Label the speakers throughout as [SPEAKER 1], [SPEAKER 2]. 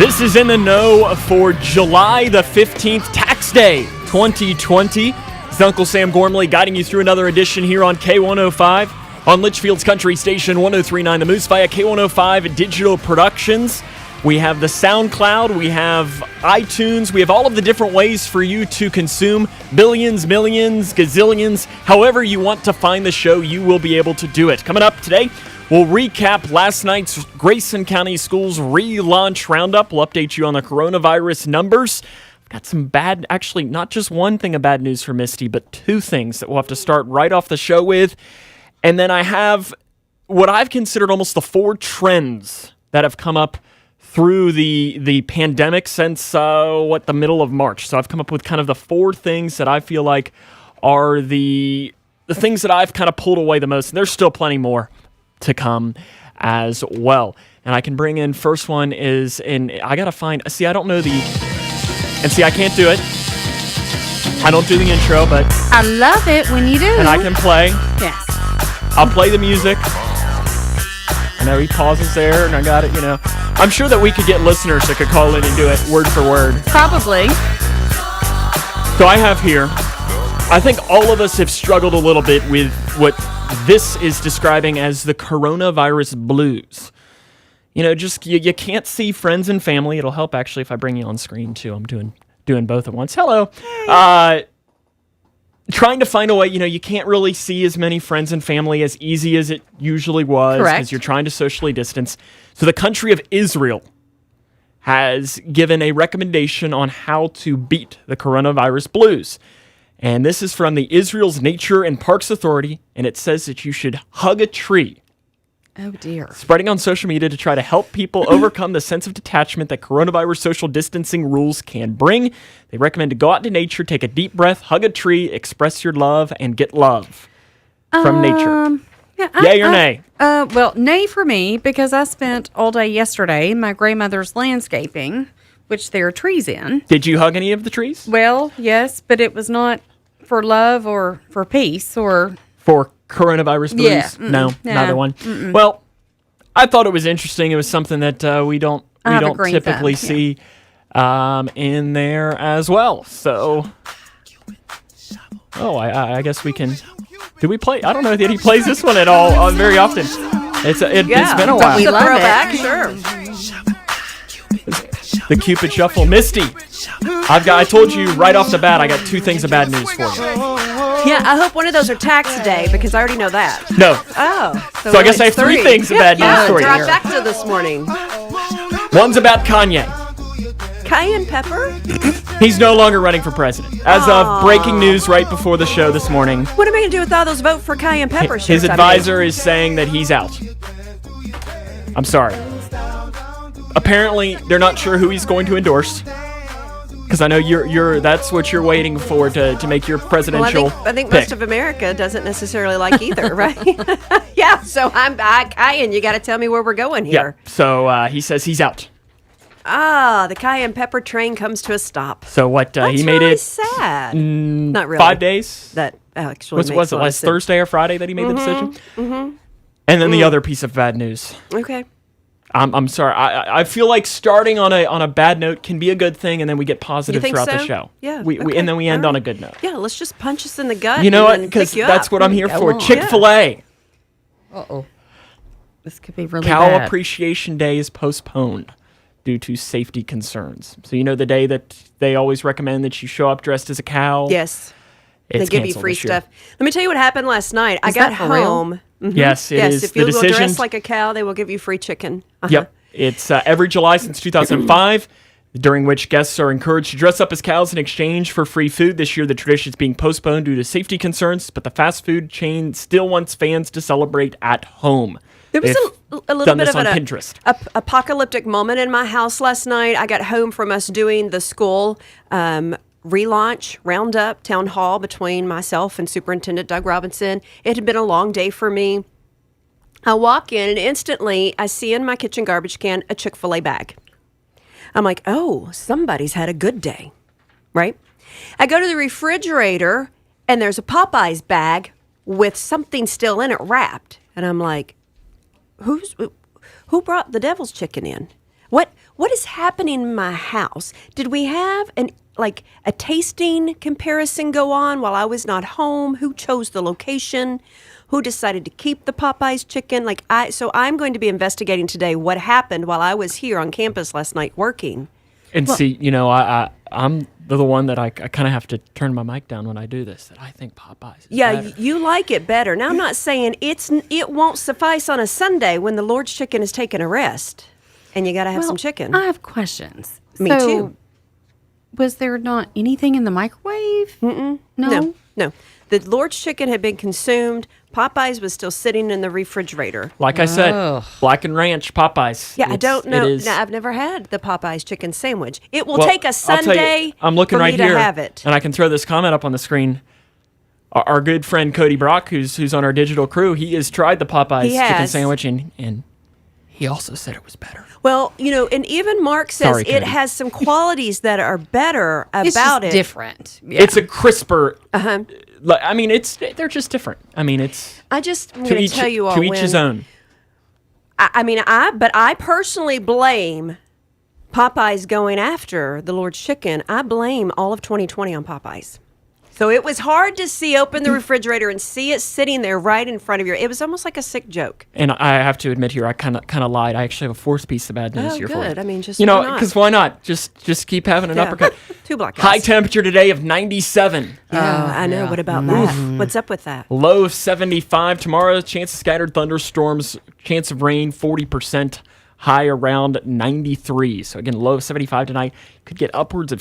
[SPEAKER 1] This is In the Know for July the 15th, Tax Day 2020. It's Uncle Sam Gormley guiding you through another edition here on K105 on Litchfield's Country Station 103.9 The Moose via K105 Digital Productions. We have the SoundCloud, we have iTunes, we have all of the different ways for you to consume billions, millions, gazillions. However you want to find the show, you will be able to do it. Coming up today, we'll recap last night's Grayson County Schools relaunch roundup. We'll update you on the coronavirus numbers. I've got some bad, actually not just one thing of bad news for Misty, but two things that we'll have to start right off the show with. And then I have what I've considered almost the four trends that have come up through the pandemic since, the middle of March. So I've come up with kind of the four things that I feel like are the things that I've kind of pulled away the most. And there's still plenty more to come as well. And I can bring in, first one is, I got to find, I don't know I can't do it. I don't do the intro, but
[SPEAKER 2] I love it when you do.
[SPEAKER 1] And I can play.
[SPEAKER 2] Yes.
[SPEAKER 1] I'll play the music. I know he pauses there, and I got it, I'm sure that we could get listeners that could call in and do it word for word.
[SPEAKER 2] Probably.
[SPEAKER 1] So I have here, I think all of us have struggled a little bit with what this is describing as the coronavirus blues. You can't see friends and family. It'll help, actually, if I bring you on screen, too. I'm doing both at once. Hello. Hey. Trying to find a way, you can't really see as many friends and family as easy as it usually was.
[SPEAKER 2] Correct.
[SPEAKER 1] Because you're trying to socially distance. So the country of Israel has given a recommendation on how to beat the coronavirus blues. And this is from the Israel's Nature and Parks Authority, and it says that you should hug a tree.
[SPEAKER 2] Oh, dear.
[SPEAKER 1] Spreading on social media to try to help people overcome the sense of detachment that coronavirus social distancing rules can bring. They recommend to go out into nature, take a deep breath, hug a tree, express your love, and get love from nature. Yay or nay?
[SPEAKER 2] Well, nay for me, because I spent all day yesterday in my grandmother's landscaping, which there are trees in.
[SPEAKER 1] Did you hug any of the trees?
[SPEAKER 2] Well, yes, but it was not for love or for peace or...
[SPEAKER 1] For coronavirus blues?
[SPEAKER 2] Yeah.
[SPEAKER 1] No, neither one. Well, I thought it was interesting. It was something that we don't typically see in there as well. So, I guess we can. Do we play? I don't know that he plays this one at all very often. It's been a while.
[SPEAKER 2] We love
[SPEAKER 3] throwback,
[SPEAKER 2] it.
[SPEAKER 3] sure.
[SPEAKER 1] The Cupid Shuffle, Misty. I told you right off the bat. I got two things of bad news for you.
[SPEAKER 3] Yeah, I hope one of those are tax day because I already know that.
[SPEAKER 1] No.
[SPEAKER 3] Oh.
[SPEAKER 1] So I guess I have three things of bad news for you.
[SPEAKER 3] Trifecta this morning.
[SPEAKER 1] One's about Kanye.
[SPEAKER 3] Cayenne pepper?
[SPEAKER 1] He's no longer running for president. As of breaking news right before the show this morning.
[SPEAKER 3] What am I going to do with all those vote for cayenne pepper shirts?
[SPEAKER 1] His advisor is saying that he's out. I'm sorry. Apparently, they're not sure who he's going to endorse. Because I know that's what you're waiting for to make your presidential
[SPEAKER 3] I think
[SPEAKER 1] pick.
[SPEAKER 3] most of America doesn't necessarily like either, right? Yeah, so I'm Cayenne. You got to tell me where we're going here.
[SPEAKER 1] Yeah, so he says he's out.
[SPEAKER 3] The cayenne pepper train comes to a stop.
[SPEAKER 1] So what,
[SPEAKER 3] That's
[SPEAKER 1] he made
[SPEAKER 3] really
[SPEAKER 1] it
[SPEAKER 3] sad. Not really.
[SPEAKER 1] 5 days?
[SPEAKER 3] That actually
[SPEAKER 1] Was it last Thursday or Friday that he made the decision? Mm-hmm. And then the other piece of bad news.
[SPEAKER 3] Okay.
[SPEAKER 1] I'm sorry. I feel like starting on a bad note can be a good thing, and then we get positive throughout the show.
[SPEAKER 3] Yeah.
[SPEAKER 1] And then we end on a good note.
[SPEAKER 3] Yeah, let's just punch us in the gut.
[SPEAKER 1] You know what?
[SPEAKER 3] And
[SPEAKER 1] Because
[SPEAKER 3] pick you
[SPEAKER 1] that's
[SPEAKER 3] up.
[SPEAKER 1] what I'm here
[SPEAKER 2] Go
[SPEAKER 1] for.
[SPEAKER 2] on.
[SPEAKER 1] Chick-fil-A.
[SPEAKER 2] Uh-oh. This could be really
[SPEAKER 1] Cow
[SPEAKER 2] bad.
[SPEAKER 1] Appreciation Day is postponed due to safety concerns. So you know the day that they always recommend that you show up dressed as a cow?
[SPEAKER 3] Yes.
[SPEAKER 1] It's
[SPEAKER 3] They give you
[SPEAKER 1] canceled
[SPEAKER 3] free
[SPEAKER 1] this year.
[SPEAKER 3] stuff. Let me tell you what happened last night. I got
[SPEAKER 2] that for real?
[SPEAKER 3] home. Mhm.
[SPEAKER 1] Yes, it
[SPEAKER 3] yes,
[SPEAKER 1] is.
[SPEAKER 3] if
[SPEAKER 1] The
[SPEAKER 3] you will
[SPEAKER 1] decision-
[SPEAKER 3] dress like a cow, they will give you free chicken. Uh-huh.
[SPEAKER 1] Yep. It's every July since 2005, during which guests are encouraged to dress up as cows in exchange for free food. This year, the tradition is being postponed due to safety concerns, but the fast food chain still wants fans to celebrate at home.
[SPEAKER 3] There was a little
[SPEAKER 1] done
[SPEAKER 3] bit
[SPEAKER 1] this
[SPEAKER 3] of
[SPEAKER 1] on
[SPEAKER 3] an
[SPEAKER 1] Pinterest.
[SPEAKER 3] apocalyptic moment in my house last night. I got home from us doing the school relaunch roundup town hall between myself and Superintendent Doug Robinson. It had been a long day for me. I walk in and instantly I see in my kitchen garbage can a Chick-fil-A bag. I'm like, oh, somebody's had a good day, right? I go to the refrigerator and there's a Popeyes bag with something still in it wrapped. And I'm like, who brought the devil's chicken in? what is happening in my house? Did we have a tasting comparison go on while I was not home? Who chose the location? Who decided to keep the Popeyes chicken? So I'm going to be investigating today what happened while I was here on campus last night working.
[SPEAKER 1] And see, I'm the one that I kind of have to turn my mic down when I do this. That I think Popeyes is better.
[SPEAKER 3] You like it better. Now I'm not saying it won't suffice on a Sunday when the Lord's chicken is taking a rest, and you got to have some chicken.
[SPEAKER 2] I have questions.
[SPEAKER 3] Me too.
[SPEAKER 2] Was there not anything in the microwave? No.
[SPEAKER 3] No. The Lord's chicken had been consumed. Popeyes was still sitting in the refrigerator.
[SPEAKER 1] Like I said, Black and Ranch Popeyes.
[SPEAKER 3] Yeah, I don't know.
[SPEAKER 1] It is,
[SPEAKER 3] No, I've never had the Popeyes chicken sandwich. It will
[SPEAKER 1] well,
[SPEAKER 3] take a
[SPEAKER 1] I'll tell
[SPEAKER 3] Sunday
[SPEAKER 1] you, I'm looking
[SPEAKER 3] for
[SPEAKER 1] right
[SPEAKER 3] me
[SPEAKER 1] here,
[SPEAKER 3] to have it.
[SPEAKER 1] and I can throw this comment up on the screen. Our good friend Cody Brock, who's on our digital crew, he has tried the Popeyes
[SPEAKER 3] He
[SPEAKER 1] chicken
[SPEAKER 3] has.
[SPEAKER 1] sandwich, and he also said it was better.
[SPEAKER 3] Well, and even Mark says
[SPEAKER 1] Sorry,
[SPEAKER 3] it
[SPEAKER 1] Cody.
[SPEAKER 3] has some qualities that are better about
[SPEAKER 2] It's just
[SPEAKER 3] it.
[SPEAKER 2] different. Yeah.
[SPEAKER 1] It's a crisper. I mean, they're just different. I mean, it's
[SPEAKER 3] I'm going to tell you all
[SPEAKER 1] to each his own.
[SPEAKER 3] But I personally blame Popeyes going after the Lord's chicken. I blame all of 2020 on Popeyes. So it was hard to open the refrigerator and see it sitting there right in front of you. It was almost like a sick joke.
[SPEAKER 1] And I have to admit here, I kind of lied. I actually have a fourth piece of bad news
[SPEAKER 3] Oh,
[SPEAKER 1] here for
[SPEAKER 3] good.
[SPEAKER 1] you.
[SPEAKER 3] I mean, just
[SPEAKER 1] why not?
[SPEAKER 3] why not?
[SPEAKER 1] Because why not? Just keep having an
[SPEAKER 3] Yeah.
[SPEAKER 1] uppercut.
[SPEAKER 3] 2 black guys.
[SPEAKER 1] High temperature today of 97.
[SPEAKER 3] Yeah, I know. What about that? What's up with that?
[SPEAKER 1] Low of 75 tomorrow. Chance of scattered thunderstorms. Chance of rain 40%. High around 93. So again, low of 75 tonight. Could get upwards of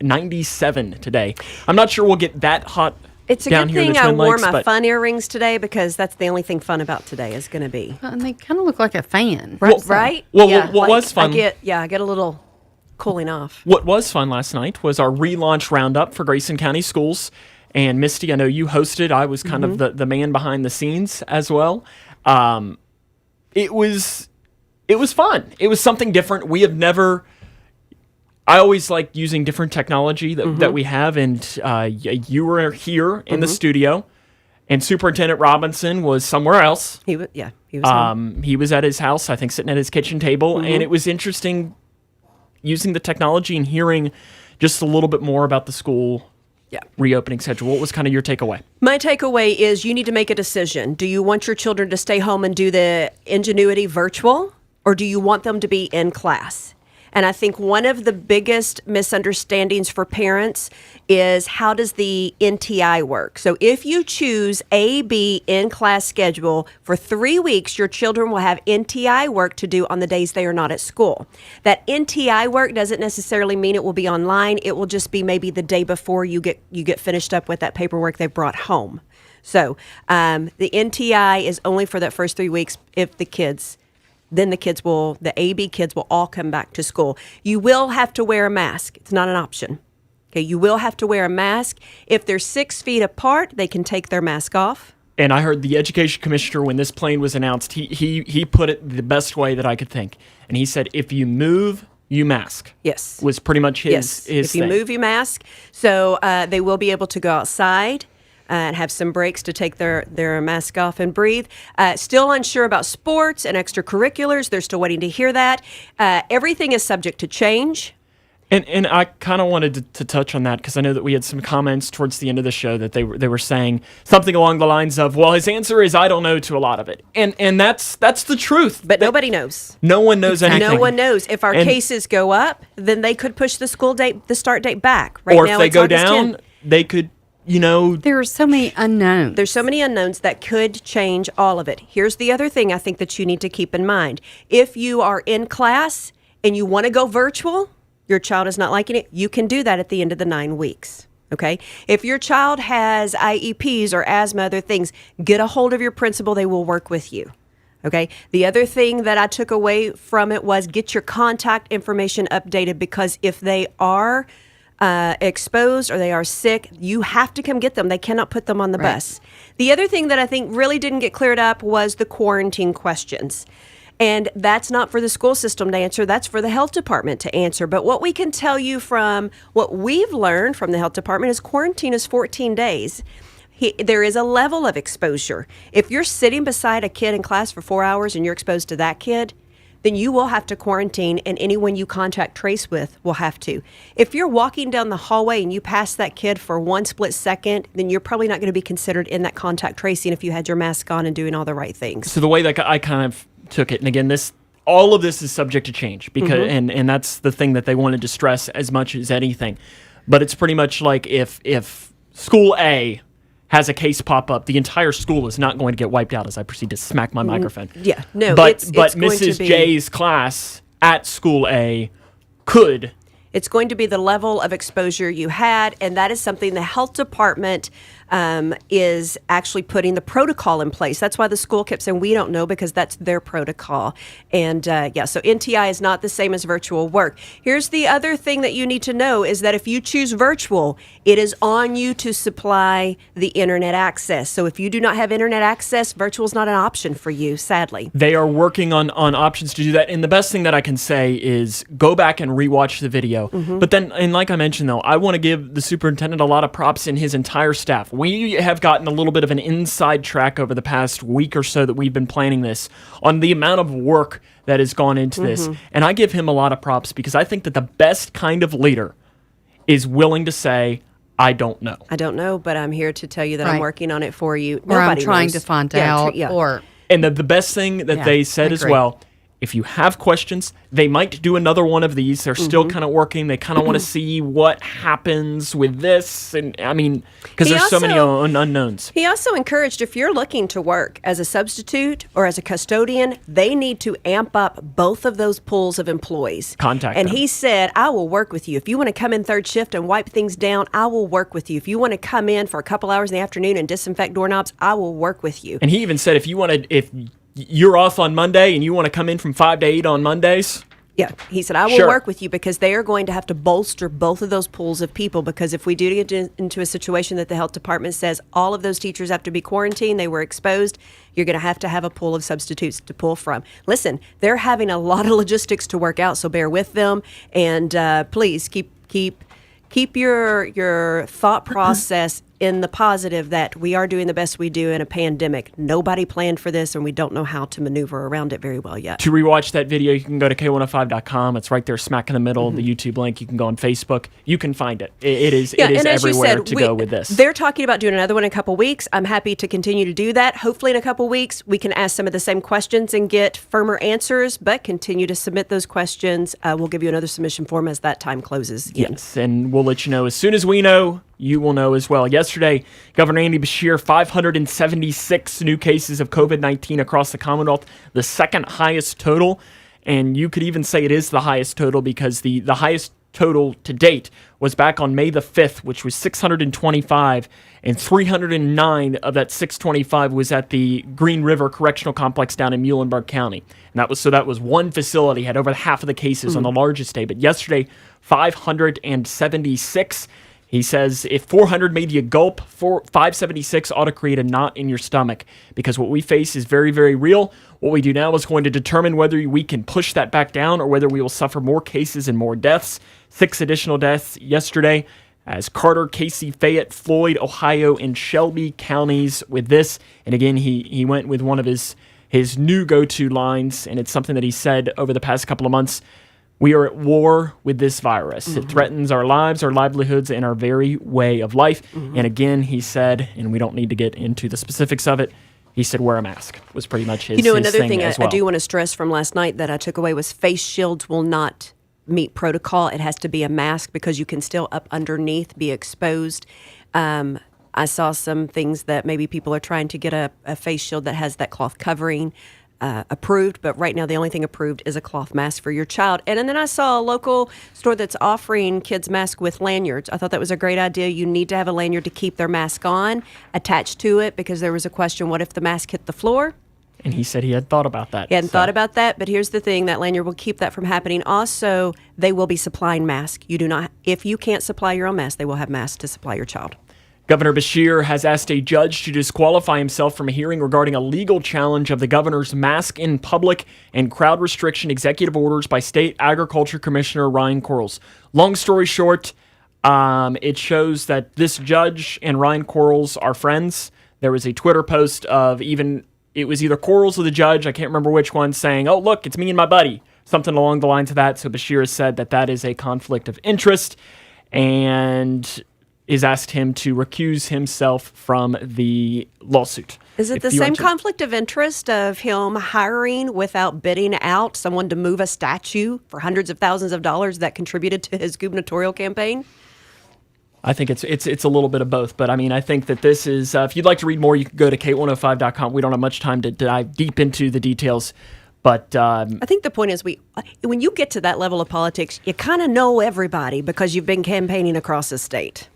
[SPEAKER 1] 97 today. I'm not sure we'll get that hot
[SPEAKER 3] It's a
[SPEAKER 1] down
[SPEAKER 3] good
[SPEAKER 1] here in
[SPEAKER 3] thing
[SPEAKER 1] the
[SPEAKER 3] I
[SPEAKER 1] Twin
[SPEAKER 3] wore
[SPEAKER 1] Lakes,
[SPEAKER 3] my
[SPEAKER 1] but
[SPEAKER 3] fun earrings today because that's the only thing fun about today is going to be.
[SPEAKER 2] And they kind of look like a fan.
[SPEAKER 3] Right?
[SPEAKER 1] Well,
[SPEAKER 3] Yeah,
[SPEAKER 1] what was fun-
[SPEAKER 3] I get a little cooling off.
[SPEAKER 1] what was fun last night was our relaunch roundup for Grayson County Schools. And Misty, I know you hosted. I was kind of the man behind the scenes as well. It was fun. It was something different. We have never. I always like using different technology that we have, and you were here in the studio, and Superintendent Robinson was somewhere else.
[SPEAKER 3] He was home.
[SPEAKER 1] He was at his house, I think, sitting at his kitchen table, and it was interesting using the technology and hearing just a little bit more about the school reopening schedule. What was kind of your takeaway?
[SPEAKER 3] My takeaway is you need to make a decision. Do you want your children to stay home and do the Ingenuity virtual, or do you want them to be in class? And I think one of the biggest misunderstandings for parents is how does the NTI work? So if you choose A, B in-class schedule for 3 weeks, your children will have NTI work to do on the days they are not at school. That NTI work doesn't necessarily mean it will be online. It will just be maybe the day before you get finished up with that paperwork they brought home. So the NTI is only for that first 3 weeks if the AB kids will all come back to school. You will have to wear a mask. It's not an option. Okay, you will have to wear a mask. If they're 6 feet apart, they can take their mask off.
[SPEAKER 1] And I heard the education commissioner, when this plane was announced, he put it the best way that I could think. And he said, if you move, you mask.
[SPEAKER 3] Yes.
[SPEAKER 1] Was pretty much his
[SPEAKER 3] If you
[SPEAKER 1] thing.
[SPEAKER 3] move, you mask. So they will be able to go outside and have some breaks to take their mask off and breathe. Still unsure about sports and extracurriculars. They're still waiting to hear that. Everything is subject to change.
[SPEAKER 1] And I kind of wanted to touch on that because I know that we had some comments towards the end of the show that they were saying something along the lines of, well, his answer is I don't know to a lot of it. And that's the truth.
[SPEAKER 3] But nobody knows.
[SPEAKER 1] No one knows anything.
[SPEAKER 3] No one knows. If our
[SPEAKER 1] And-
[SPEAKER 3] cases go up, then they could push the start date back. Right
[SPEAKER 1] or
[SPEAKER 3] now,
[SPEAKER 1] if they
[SPEAKER 3] it's
[SPEAKER 1] go
[SPEAKER 3] August
[SPEAKER 1] down,
[SPEAKER 3] 10th.
[SPEAKER 1] they could,
[SPEAKER 2] There are so many unknowns.
[SPEAKER 3] There's so many unknowns that could change all of it. Here's the other thing I think that you need to keep in mind. If you are in class and you want to go virtual, your child is not liking it, you can do that at the end of the 9 weeks. Okay? If your child has IEPs or asthma, other things, get a hold of your principal. They will work with you. Okay? The other thing that I took away from it was get your contact information updated, because if they are exposed or they are sick, you have to come get them. They cannot put them on the bus. The other thing that I think really didn't get cleared up was the quarantine questions. And that's not for the school system to answer. That's for the health department to answer. But what we can tell you from what we've learned from the health department is quarantine is 14 days. There is a level of exposure. If you're sitting beside a kid in class for 4 hours and you're exposed to that kid, then you will have to quarantine, and anyone you contact trace with will have to. If you're walking down the hallway and you pass that kid for one split second, then you're probably not going to be considered in that contact tracing if you had your mask on and doing all the right things.
[SPEAKER 1] So the way that I kind of took it, and again, all of this is subject to change because, and that's the thing that they wanted to stress as much as anything. But it's pretty much like if school A has a case pop up, the entire school is not going to get wiped out as I proceed to smack my microphone.
[SPEAKER 3] Yeah, no,
[SPEAKER 1] but
[SPEAKER 3] it's going to
[SPEAKER 1] Mrs.
[SPEAKER 3] be-
[SPEAKER 1] J's class at school A could.
[SPEAKER 3] It's going to be the level of exposure you had, and that is something the health department is actually putting the protocol in place. That's why the school kept saying, we don't know, because that's their protocol. And so NTI is not the same as virtual work. Here's the other thing that you need to know is that if you choose virtual, it is on you to supply the internet access. So if you do not have internet access, virtual is not an option for you, sadly.
[SPEAKER 1] They are working on options to do that. And the best thing that I can say is go back and rewatch the video. But then, and like I mentioned, though, I want to give the superintendent a lot of props and his entire staff. We have gotten a little bit of an inside track over the past week or so that we've been planning this on the amount of work that has gone into this. And I give him a lot of props because I think that the best kind of leader is willing to say, I don't know.
[SPEAKER 3] I don't know, but I'm here to tell you that I'm
[SPEAKER 2] Right.
[SPEAKER 3] working on it for you.
[SPEAKER 2] Or I'm
[SPEAKER 3] Nobody
[SPEAKER 2] trying
[SPEAKER 3] knows.
[SPEAKER 2] to find
[SPEAKER 3] Yeah,
[SPEAKER 2] out, or
[SPEAKER 1] And the best thing that
[SPEAKER 2] Yeah,
[SPEAKER 1] they said
[SPEAKER 2] I
[SPEAKER 1] as
[SPEAKER 2] agree.
[SPEAKER 1] well, if you have questions, they might do another one of these. They're still kind of working. They kind of want to see what happens with this. And I mean, because
[SPEAKER 3] He
[SPEAKER 1] there's so many
[SPEAKER 3] also-
[SPEAKER 1] unknowns.
[SPEAKER 3] He also encouraged if you're looking to work as a substitute or as a custodian, they need to amp up both of those pools of employees.
[SPEAKER 1] Contact
[SPEAKER 3] And
[SPEAKER 1] them.
[SPEAKER 3] he said, I will work with you. If you want to come in third shift and wipe things down, I will work with you. If you want to come in for a couple hours in the afternoon and disinfect doorknobs, I will work with you.
[SPEAKER 1] And he even said if you're off on Monday and you want to come in from 5 to 8 on Mondays,
[SPEAKER 3] Yeah, he said, I will
[SPEAKER 1] Sure.
[SPEAKER 3] work with you because they are going to have to bolster both of those pools of people because if we do get into a situation that the health department says all of those teachers have to be quarantined, they were exposed, you're going to have a pool of substitutes to pull from. Listen, they're having a lot of logistics to work out, so bear with them. And please keep your thought process in the positive that we are doing the best we do in a pandemic. Nobody planned for this, and we don't know how to maneuver around it very well yet.
[SPEAKER 1] to rewatch that video, you can go to K105.com. It's right there smack in the middle of the YouTube link. You can go on Facebook. You can find it. It is
[SPEAKER 3] and as you
[SPEAKER 1] everywhere
[SPEAKER 3] said,
[SPEAKER 1] to go with this.
[SPEAKER 3] They're talking about doing another one in a couple weeks. I'm happy to continue to do that. Hopefully, in a couple weeks, we can ask some of the same questions and get firmer answers, but continue to submit those questions. We'll give you another submission form as that time closes.
[SPEAKER 1] Yes, and we'll let you know as soon as we know. You will know as well. Yesterday, Governor Andy Beshear, 576 new cases of COVID-19 across the Commonwealth, the second highest total. And you could even say it is the highest total because the highest total to date was back on May the 5th, which was 625, and 309 of that 625 was at the Green River Correctional Complex down in Muhlenberg County. And that was one facility, had over half of the cases on the largest day. But yesterday, 576. He says if 400 made you gulp, 576 ought to create a knot in your stomach because what we face is very, very real. What we do now is going to determine whether we can push that back down or whether we will suffer more cases and more deaths. 6 additional deaths yesterday as Carter, Casey, Fayette, Floyd, Ohio, and Shelby counties with this. And again, he went with one of his new go-to lines, and it's something that he said over the past couple of months. We are at war with this virus. It threatens our lives, our livelihoods, and our very way of life. And again, he said, and we don't need to get into the specifics of it, he said wear a mask was pretty much his
[SPEAKER 3] Another
[SPEAKER 1] thing
[SPEAKER 3] thing
[SPEAKER 1] as
[SPEAKER 3] I
[SPEAKER 1] well.
[SPEAKER 3] do want to stress from last night that I took away was face shields will not meet protocol. It has to be a mask because you can still up underneath be exposed. I saw some things that maybe people are trying to get a face shield that has that cloth covering approved, but right now the only thing approved is a cloth mask for your child. And then I saw a local store that's offering kids masks with lanyards. I thought that was a great idea. You need to have a lanyard to keep their mask on attached to it because there was a question, what if the mask hit the floor?
[SPEAKER 1] And he said he had thought about that.
[SPEAKER 3] He hadn't thought about that, but here's the thing, that lanyard will keep that from happening. Also, they will be supplying masks. You do not, if you can't supply your own mask, they will have masks to supply your child.
[SPEAKER 1] Governor Beshear has asked a judge to disqualify himself from a hearing regarding a legal challenge of the governor's mask in public and crowd restriction executive orders by State Agriculture Commissioner Ryan Quarles. Long story short, it shows that this judge and Ryan Quarles are friends. There was a Twitter post of even it was either Quarles or the judge, I can't remember which one, saying, oh, look, it's me and my buddy, something along the lines of that. So Bashir has said that is a conflict of interest and is asked him to recuse himself from the lawsuit.
[SPEAKER 3] Is it the same conflict of interest of him hiring without bidding out someone to move a statue for hundreds of thousands of dollars that contributed to his gubernatorial campaign?
[SPEAKER 1] I think it's a little bit of both, but I mean, I think that this is, if you'd like to read more, you can go to K105.com. We don't have much time to dive deep into the details, but
[SPEAKER 3] I think the point is when you get to that level of politics, you kind of know everybody because you've been campaigning across the state.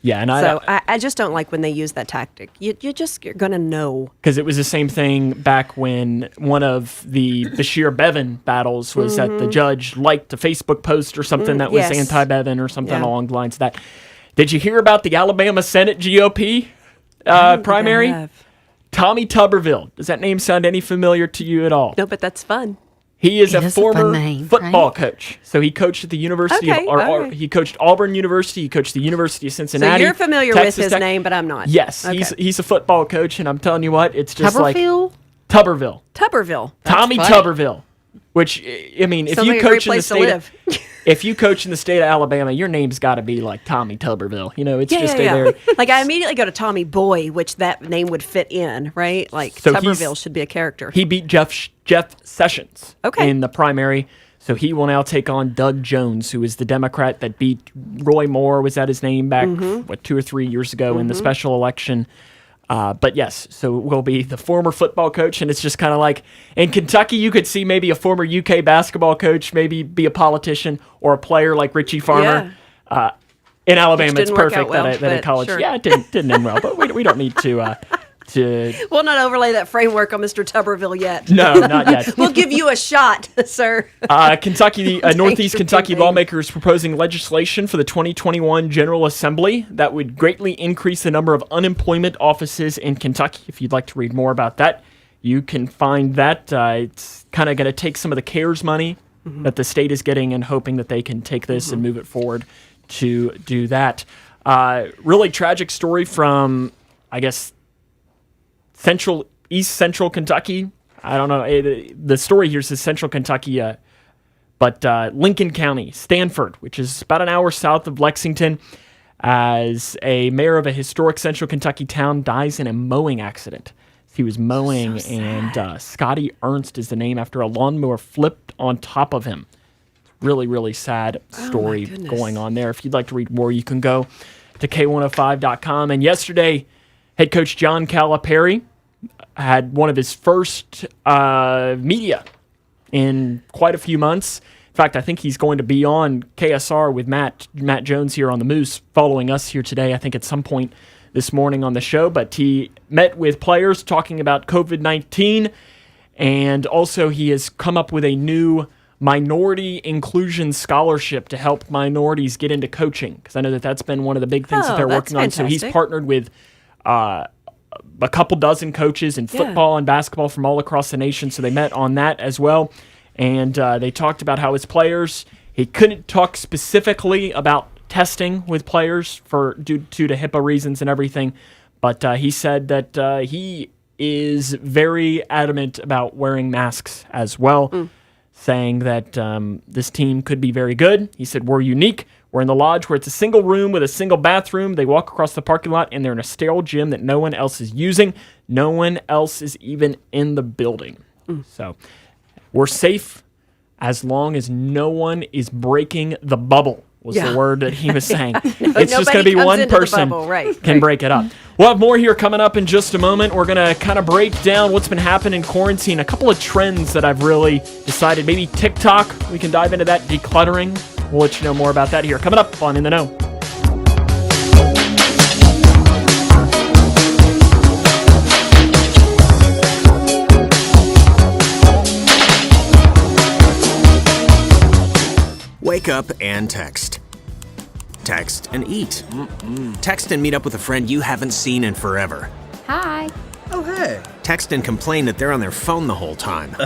[SPEAKER 1] yeah, and
[SPEAKER 3] I just don't like when they use that tactic. You're going to know.
[SPEAKER 1] Because it was the same thing back when one of the Bashir Bevin battles was that the judge liked a Facebook post or something that was
[SPEAKER 3] yes.
[SPEAKER 1] anti-Bevin or something
[SPEAKER 3] Yeah.
[SPEAKER 1] along the lines of that. Did you hear about the Alabama Senate GOP primary?
[SPEAKER 3] I have.
[SPEAKER 1] Tommy Tuberville. Does that name sound any familiar to you at all?
[SPEAKER 3] No, but that's fun.
[SPEAKER 1] He is
[SPEAKER 2] It
[SPEAKER 1] a
[SPEAKER 2] is a fun
[SPEAKER 1] former
[SPEAKER 2] name,
[SPEAKER 1] football
[SPEAKER 2] right?
[SPEAKER 1] coach. So he coached at the University
[SPEAKER 3] Okay, all right.
[SPEAKER 1] he coached Auburn University. He coached the University of
[SPEAKER 3] So
[SPEAKER 1] Cincinnati.
[SPEAKER 3] you're familiar
[SPEAKER 1] Texas
[SPEAKER 3] with his
[SPEAKER 1] Tech.
[SPEAKER 3] name, but I'm not.
[SPEAKER 1] Yes,
[SPEAKER 3] Okay.
[SPEAKER 1] he's a football coach, and I'm telling you what, it's just like
[SPEAKER 2] Tuberville?
[SPEAKER 1] Tuberville.
[SPEAKER 3] Tuberville.
[SPEAKER 1] Tommy
[SPEAKER 2] funny.
[SPEAKER 1] Tuberville. Which, I mean, if
[SPEAKER 3] Sounds
[SPEAKER 1] you
[SPEAKER 3] like a great
[SPEAKER 1] coach in the
[SPEAKER 3] place to
[SPEAKER 1] state,
[SPEAKER 3] live.
[SPEAKER 1] if you coach in the state of Alabama, your name's got to be like Tommy Tuberville. You know, it's just a very.
[SPEAKER 3] Like I immediately go to Tommy Boy, which that name would fit in, right? Like
[SPEAKER 1] So
[SPEAKER 3] Tuberville should be a character.
[SPEAKER 1] He beat Jeff Sessions
[SPEAKER 3] Okay.
[SPEAKER 1] in the primary, so he will now take on Doug Jones, who is the Democrat that beat Roy Moore. Was that his name back 2 or 3 years ago in the special election? But yes, so it will be the former football coach, and it's just kind of like in Kentucky, you could see maybe a former UK basketball coach, maybe be a politician or a player like Richie Farmer. In Alabama, it's
[SPEAKER 3] didn't work
[SPEAKER 1] perfect
[SPEAKER 3] out well,
[SPEAKER 1] that in
[SPEAKER 3] but
[SPEAKER 1] college.
[SPEAKER 3] sure.
[SPEAKER 1] Yeah, it didn't end well, but we don't need to.
[SPEAKER 3] We'll not overlay that framework on Mr. Tuberville yet.
[SPEAKER 1] No, not yet.
[SPEAKER 3] We'll give you a shot, sir.
[SPEAKER 1] Northeast
[SPEAKER 3] your
[SPEAKER 1] Kentucky
[SPEAKER 3] campaign.
[SPEAKER 1] lawmakers proposing legislation for the 2021 General Assembly that would greatly increase the number of unemployment offices in Kentucky. If you'd like to read more about that, you can find that. It's kind of going to take some of the CARES money that the state is getting and hoping that they can take this and move it forward to do that. Really tragic story from, I guess, East Central Kentucky. I don't know. The story here says Central Kentucky, but Lincoln County, Stanford, which is about an hour south of Lexington, as a mayor of a historic Central Kentucky town dies in a mowing accident. He was mowing, and Scotty Ernst is the name after a lawnmower flipped on top of him. Really, really sad story going on there. If you'd like to read more, you can go to K105.com. And yesterday, head coach John Calipari had one of his first media in quite a few months. In fact, I think he's going to be on KSR with Matt Jones here on the Moose, following us here today, I think at some point this morning on the show. But he met with players talking about COVID-19, and also he has come up with a new minority inclusion scholarship to help minorities get into coaching, because I know that's been one of the big things that they're
[SPEAKER 3] that's
[SPEAKER 1] working on. So he's
[SPEAKER 3] fantastic.
[SPEAKER 1] partnered with a couple dozen coaches in football and basketball from all across the nation. So they met on that as well. And they talked about how his players, he couldn't talk specifically about testing with players due to HIPAA reasons and everything. But he said that he is very adamant about wearing masks as well, saying that this team could be very good. He said, we're unique. We're in the lodge where it's a single room with a single bathroom. They walk across the parking lot, and they're in a sterile gym that no one else is using. No one else is even in the building. So we're safe as long as no one is breaking the bubble, was the word that he was saying. It's just going to be
[SPEAKER 3] comes
[SPEAKER 1] one
[SPEAKER 3] into the
[SPEAKER 1] person
[SPEAKER 3] bubble, right,
[SPEAKER 1] can break it up. We'll have more here coming up in just a moment. We're going to kind of break down what's been happening in quarantine, a couple of trends that I've really decided. Maybe TikTok, we can dive into that, decluttering. We'll let you know more about that here. Coming up on In the Know.
[SPEAKER 4] Wake up and text. Text and eat. Text and meet up with a friend you haven't seen in forever.
[SPEAKER 5] Hi.
[SPEAKER 6] Oh, hey.
[SPEAKER 4] Text and complain that they're on their phone the whole time.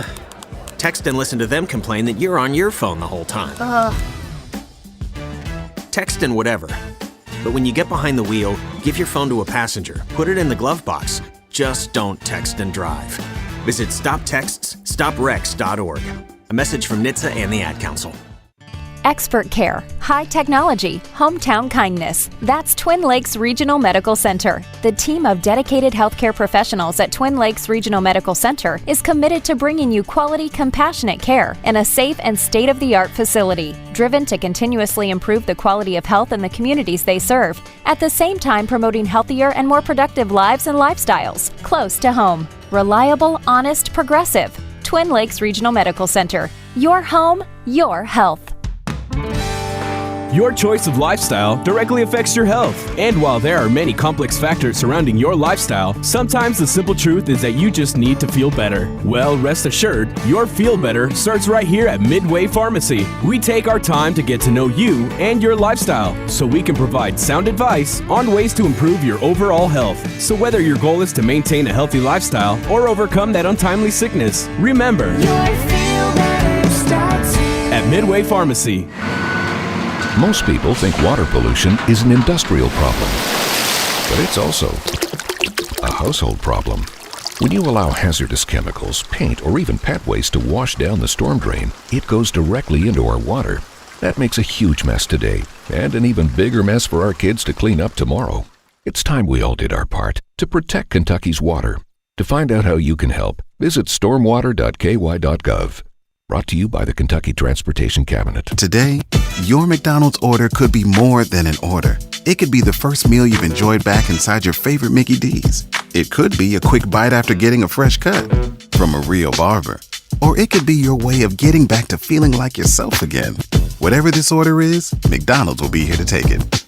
[SPEAKER 4] Text and listen to them complain that you're on your phone the whole time. Text and whatever. But when you get behind the wheel, give your phone to a passenger, put it in the glove box, just don't text and drive. Visit StopTextsStopWrecks.org. A message from NHTSA and the Ad Council.
[SPEAKER 5] Expert care, high technology, hometown kindness. That's Twin Lakes Regional Medical Center. The team of dedicated healthcare professionals at Twin Lakes Regional Medical Center is committed to bringing you quality, compassionate care in a safe and state-of-the-art facility, driven to continuously improve the quality of health in the communities they serve, at the same time promoting healthier and more productive lives and lifestyles, close to home. Reliable, honest, progressive. Twin Lakes Regional Medical Center. Your home, your health.
[SPEAKER 6] Your choice of lifestyle directly affects your health. And while there are many complex factors surrounding your lifestyle, sometimes the simple truth is that you just need to feel better. Well, rest assured, your feel better starts right here at Midway Pharmacy. We take our time to get to know you and your lifestyle so we can provide sound advice on ways to improve your overall health. So whether your goal is to maintain a healthy lifestyle or overcome that untimely sickness, remember, your feel better starts here at Midway Pharmacy.
[SPEAKER 7] Most people think water pollution is an industrial problem, but it's also a household problem. When you allow hazardous chemicals, paint, or even pet waste to wash down the storm drain, it goes directly into our water. That makes a huge mess today, and an even bigger mess for our kids to clean up tomorrow. It's time we all did our part to protect Kentucky's water. To find out how you can help, visit stormwater.ky.gov. Brought to you by the Kentucky Transportation Cabinet.
[SPEAKER 8] Today, your McDonald's order could be more than an order. It could be the first meal you've enjoyed back inside your favorite Mickey D's. It could be a quick bite after getting a fresh cut from a real barber. Or it could be your way of getting back to feeling like yourself again. Whatever this order is, McDonald's will be here to take it.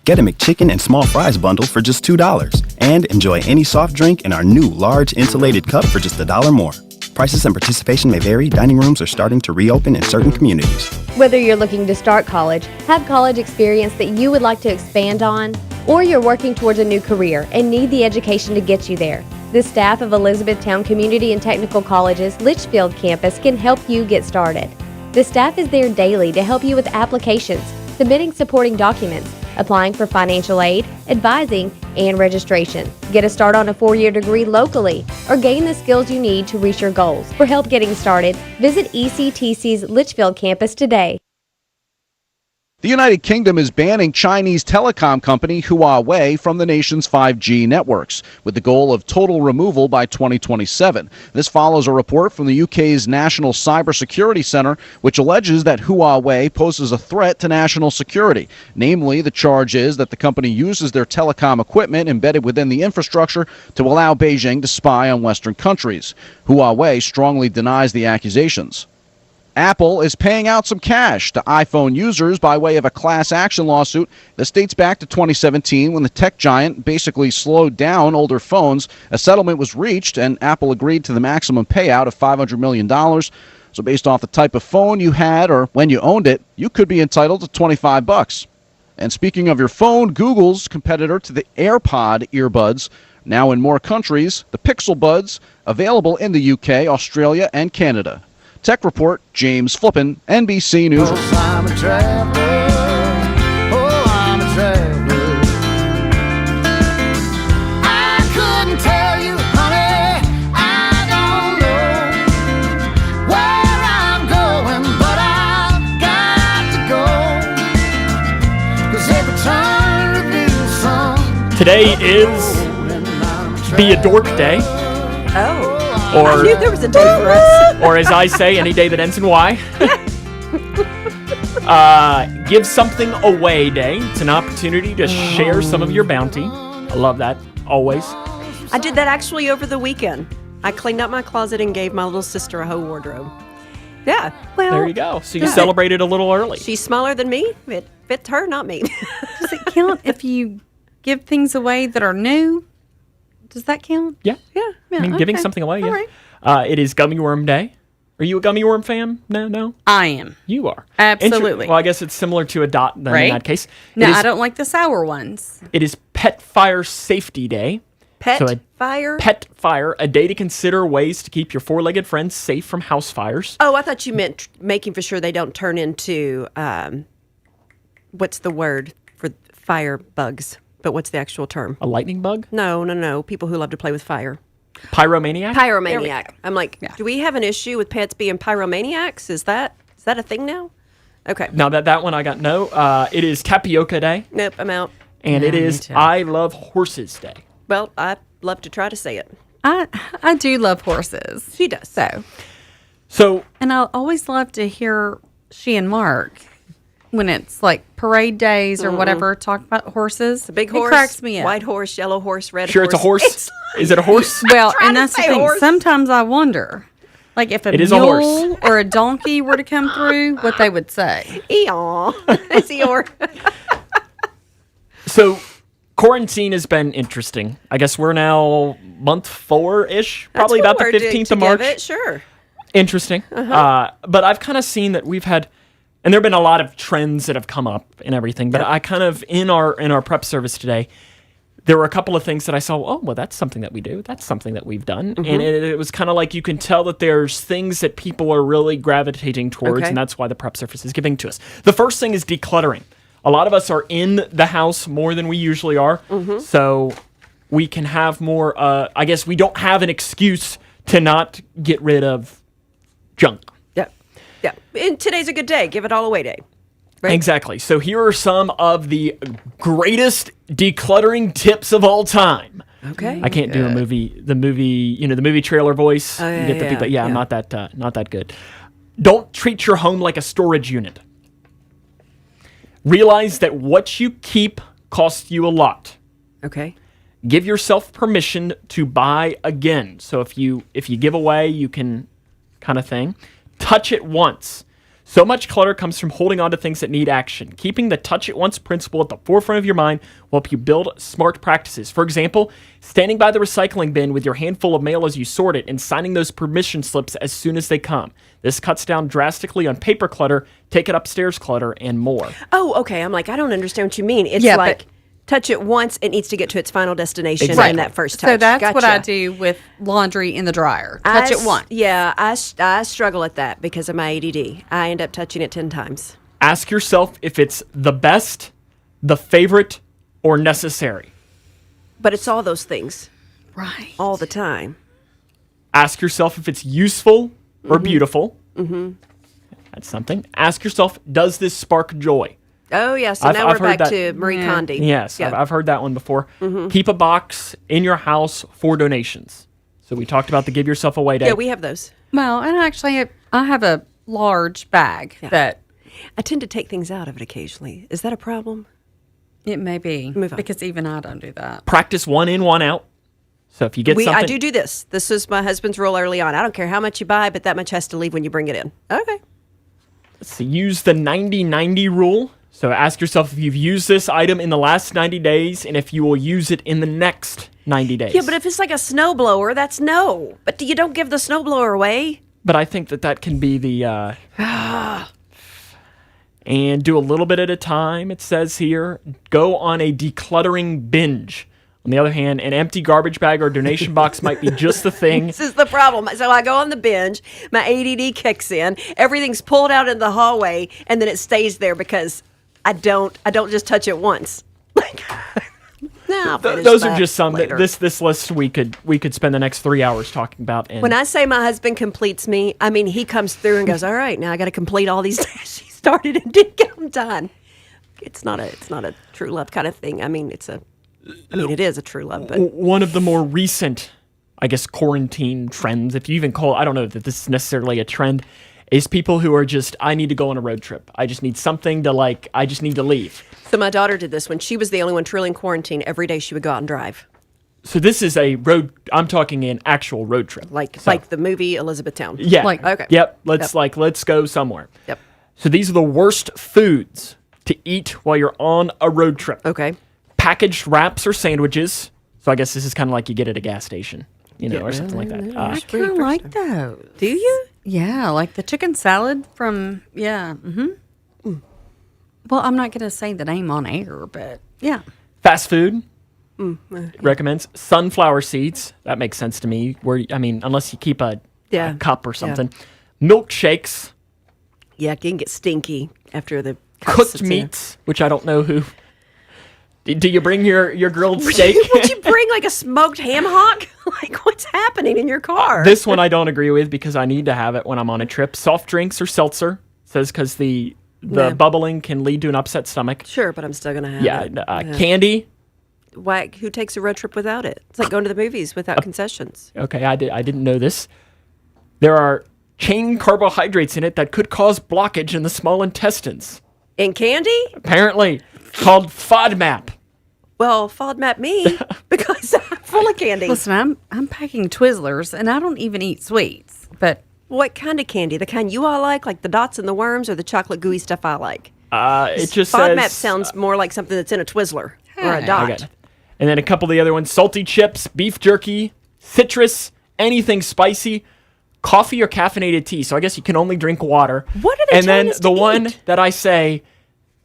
[SPEAKER 9] Get a McChicken and small fries bundle for just $2. And enjoy any soft drink in our new large insulated cup for just $1 more. Prices and participation may vary. Dining rooms are starting to reopen in certain communities.
[SPEAKER 10] Whether you're looking to start college, have college experience that you would like to expand on, or you're working towards a new career and need the education to get you there, the staff of Elizabethtown Community and Technical College's Litchfield campus can help you get started. The staff is there daily to help you with applications, submitting supporting documents, applying for financial aid, advising, and registration. Get a start on a 4-year degree locally or gain the skills you need to reach your goals. For help getting started, visit ECTC's Litchfield campus today.
[SPEAKER 11] The United Kingdom is banning Chinese telecom company Huawei from the nation's 5G networks, with the goal of total removal by 2027. This follows a report from the UK's National Cybersecurity Centre, which alleges that Huawei poses a threat to national security. Namely, the charge is that the company uses their telecom equipment embedded within the infrastructure to allow Beijing to spy on Western countries. Huawei strongly denies the accusations. Apple is paying out some cash to iPhone users by way of a class action lawsuit. This dates back to 2017 when the tech giant basically slowed down older phones. A settlement was reached and Apple agreed to the maximum payout of $500 million. So based off the type of phone you had or when you owned it, you could be entitled to $25. And speaking of your phone, Google's competitor to the AirPod earbuds, now in more countries, the Pixel Buds, available in the UK, Australia, and Canada. Tech Report, James Flippin, NBC News.
[SPEAKER 12] I'm a traveler. I'm a traveler. I couldn't tell you, honey, I don't know where I'm going, but I've got to go. 'Cause every turn reveals some.
[SPEAKER 1] Today is Be a Dork Day.
[SPEAKER 3] Oh.
[SPEAKER 1] Or,
[SPEAKER 3] I knew there was a day for us.
[SPEAKER 1] Or as I say, any day that ends in Y. Give something away day. It's an opportunity to share some of your bounty. I love that, always.
[SPEAKER 3] I did that actually over the weekend. I cleaned up my closet and gave my little sister a whole wardrobe. Yeah, well.
[SPEAKER 1] There you go. So you celebrated a little early.
[SPEAKER 3] She's smaller than me. It fits her, not me.
[SPEAKER 2] Does it count if you give things away that are new? Does that count?
[SPEAKER 1] Yeah. I mean, giving something away, yeah. Right. It is Gummy Worm Day. Are you a Gummy Worm fan? No?
[SPEAKER 2] I am.
[SPEAKER 1] You are?
[SPEAKER 2] Absolutely.
[SPEAKER 1] Well, I guess it's similar to a dot then in that case.
[SPEAKER 2] No, I don't like the sour ones.
[SPEAKER 1] It is Pet Fire Safety Day.
[SPEAKER 3] Pet fire?
[SPEAKER 1] Pet fire, a day to consider ways to keep your four-legged friends safe from house fires.
[SPEAKER 3] Oh, I thought you meant making for sure they don't turn into, what's the word for fire bugs? but what's the actual term?
[SPEAKER 1] A lightning bug?
[SPEAKER 3] No. People who love to play with fire.
[SPEAKER 1] Pyromaniac?
[SPEAKER 3] Pyromaniac. I'm like, do we have an issue with pets being pyromaniacs? Is that a thing now? Okay.
[SPEAKER 1] Now that one I got no. It is Tapioca Day.
[SPEAKER 3] Nope, I'm out.
[SPEAKER 1] And it is I Love Horses Day.
[SPEAKER 3] Well, I love to try to say it.
[SPEAKER 2] I do love horses.
[SPEAKER 3] She does.
[SPEAKER 1] So,
[SPEAKER 2] and I always love to hear she and Mark when it's like parade days or whatever talk about horses.
[SPEAKER 3] It's a big horse.
[SPEAKER 2] It cracks me up.
[SPEAKER 3] White horse, yellow horse, red
[SPEAKER 1] sure,
[SPEAKER 3] horse.
[SPEAKER 1] it's a horse. Is it a horse?
[SPEAKER 2] Well,
[SPEAKER 3] trying
[SPEAKER 2] and
[SPEAKER 3] to
[SPEAKER 2] that's the
[SPEAKER 3] say
[SPEAKER 2] thing.
[SPEAKER 3] horse.
[SPEAKER 2] Sometimes I wonder, like if a
[SPEAKER 1] It is a horse.
[SPEAKER 2] mule or a donkey were to come through, what they would say.
[SPEAKER 3] Eeyore. It's Eeyore.
[SPEAKER 1] So, quarantine has been interesting. I guess we're now month 4-ish, probably
[SPEAKER 3] That's
[SPEAKER 1] about
[SPEAKER 3] what
[SPEAKER 1] the
[SPEAKER 3] we're
[SPEAKER 1] 15th
[SPEAKER 3] to
[SPEAKER 1] of March.
[SPEAKER 3] give it, sure.
[SPEAKER 1] Interesting. But I've kind of seen that we've had, and there have been a lot of trends that have come up and everything. But I kind of in our prep service today, there were a couple of things that I saw. Oh, well, that's something that we do. That's something that we've done, and it was kind of like you can tell that there's things that people are really gravitating towards,
[SPEAKER 3] Okay.
[SPEAKER 1] and that's why the prep service is giving to us. The first thing is decluttering. A lot of us are in the house more than we usually are, so we can have more. I guess we don't have an excuse to not get rid of junk.
[SPEAKER 3] Yeah. And today's a good day. Give it all away day. Right?
[SPEAKER 1] Exactly. So here are some of the greatest decluttering tips of all time.
[SPEAKER 3] Okay.
[SPEAKER 1] I can't do the movie trailer voice.
[SPEAKER 3] Oh, yeah,
[SPEAKER 1] You get the
[SPEAKER 3] yeah,
[SPEAKER 1] people.
[SPEAKER 3] yeah.
[SPEAKER 1] I'm not that good. Don't treat your home like a storage unit. Realize that what you keep costs you a lot.
[SPEAKER 3] Okay.
[SPEAKER 1] Give yourself permission to buy again. So if you give away, you can kind of thing. Touch it once. So much clutter comes from holding on to things that need action. Keeping the touch it once principle at the forefront of your mind will help you build smart practices. For example, standing by the recycling bin with your handful of mail as you sort it and signing those permission slips as soon as they come. This cuts down drastically on paper clutter, take it upstairs clutter, and more.
[SPEAKER 3] Oh, okay. I'm like, I don't understand what you mean. It's
[SPEAKER 2] Yeah,
[SPEAKER 3] like
[SPEAKER 2] but-
[SPEAKER 3] touch it once, it needs to get to its final destination
[SPEAKER 1] Exactly.
[SPEAKER 3] in that first touch.
[SPEAKER 2] So that's what
[SPEAKER 3] Gotcha.
[SPEAKER 2] I do with laundry in the dryer. Touch it once.
[SPEAKER 3] Yeah, I struggle at that because of my ADD. I end up touching it 10 times.
[SPEAKER 1] Ask yourself if it's the best, the favorite, or necessary.
[SPEAKER 3] But it's all those things
[SPEAKER 2] Right.
[SPEAKER 3] all the time.
[SPEAKER 1] Ask yourself if it's useful or beautiful. That's something. Ask yourself, does this spark joy?
[SPEAKER 3] Oh, yeah. So now
[SPEAKER 1] I've
[SPEAKER 3] we're
[SPEAKER 1] heard
[SPEAKER 3] back
[SPEAKER 1] that.
[SPEAKER 3] to Marie Kondo.
[SPEAKER 1] Yes,
[SPEAKER 3] Yeah.
[SPEAKER 1] I've heard that one before. Keep a box in your house for donations. So we talked about the Give Yourself Away Day.
[SPEAKER 3] Yeah, we have those.
[SPEAKER 2] Well, and actually, I have a large bag that
[SPEAKER 3] I tend to take things out of it occasionally. Is that a problem?
[SPEAKER 2] it may be
[SPEAKER 3] Move on.
[SPEAKER 2] because even I don't do that.
[SPEAKER 1] Practice one in, one out. So if you get something,
[SPEAKER 3] I do this. This is my husband's rule early on. I don't care how much you buy, but that much has to leave when you bring it in. Okay.
[SPEAKER 1] So use the 90-90 rule. So ask yourself if you've used this item in the last 90 days and if you will use it in the next 90 days.
[SPEAKER 3] Yeah, but if it's like a snowblower, that's no. But you don't give the snowblower away.
[SPEAKER 1] But I think that can be the... and do a little bit at a time, it says here. Go on a decluttering binge. On the other hand, an empty garbage bag or donation box might be just the thing.
[SPEAKER 3] This is the problem. So I go on the binge, my ADD kicks in, everything's pulled out in the hallway, and then it stays there because I don't just touch it once. No, I'll finish
[SPEAKER 1] Those are
[SPEAKER 3] that
[SPEAKER 1] just some.
[SPEAKER 3] later.
[SPEAKER 1] This list we could spend the next 3 hours talking about. And
[SPEAKER 3] When I say my husband completes me, I mean he comes through and goes, "All right, now I got to complete all these tasks he started and didn't get them done." It's not a true love kind of thing. I mean, it is a true love, but
[SPEAKER 1] one of the more recent, I guess, quarantine trends, if you even call it, I don't know that this is necessarily a trend, is people who are just, I need to go on a road trip. I just need something to I just need to leave.
[SPEAKER 3] So my daughter did this when she was the only one truly in quarantine. Every day she would go out and drive,
[SPEAKER 1] So this is a road, I'm talking an actual road trip.
[SPEAKER 3] like
[SPEAKER 1] So-
[SPEAKER 3] the movie Elizabethtown.
[SPEAKER 1] Yeah.
[SPEAKER 3] Okay.
[SPEAKER 1] Yep. Let's go somewhere.
[SPEAKER 3] Yep.
[SPEAKER 1] So these are the worst foods to eat while you're on a road trip.
[SPEAKER 3] Okay.
[SPEAKER 1] Packaged wraps or sandwiches. So I guess this is kind of like you get at a gas station, or something like that.
[SPEAKER 2] I kind of like those.
[SPEAKER 3] Do you?
[SPEAKER 2] Yeah, like the chicken salad from Well, I'm not going to say the name on air, but yeah.
[SPEAKER 1] Fast food. Recommends sunflower seeds. That makes sense to me. Unless you keep a cup or something. Milkshakes.
[SPEAKER 3] Yeah, it can get stinky after the cup
[SPEAKER 1] Cooked
[SPEAKER 3] sits in.
[SPEAKER 1] meats, which I don't know who. Do you bring your grilled steak?
[SPEAKER 3] Would you bring like a smoked ham hock? Like, what's happening in your car?
[SPEAKER 1] This one I don't agree with because I need to have it when I'm on a trip. Soft drinks or seltzer. Says because the bubbling can lead to an upset stomach.
[SPEAKER 3] Sure, but I'm still going to have it.
[SPEAKER 1] Candy.
[SPEAKER 3] Why? Who takes a road trip without it? It's like going to the movies without concessions.
[SPEAKER 1] Okay, I didn't know this. There are chain carbohydrates in it that could cause blockage in the small intestines.
[SPEAKER 3] In candy?
[SPEAKER 1] Apparently, called FODMAP.
[SPEAKER 3] Well, FODMAP me because I'm full of candy.
[SPEAKER 2] Listen, I'm packing Twizzlers, and I don't even eat sweets. But
[SPEAKER 3] what kind of candy? The kind you all like the dots and the worms, or the chocolate gooey stuff I like?
[SPEAKER 1] It just
[SPEAKER 3] FODMAP
[SPEAKER 1] says
[SPEAKER 3] sounds more like something that's in a Twizzler or a dot.
[SPEAKER 1] Okay. And then a couple of the other ones: salty chips, beef jerky, citrus, anything spicy, coffee or caffeinated tea. So I guess you can only drink water.
[SPEAKER 3] What are they
[SPEAKER 1] And
[SPEAKER 3] telling
[SPEAKER 1] then
[SPEAKER 3] us
[SPEAKER 1] the
[SPEAKER 3] to
[SPEAKER 1] one
[SPEAKER 3] eat?
[SPEAKER 1] that I say.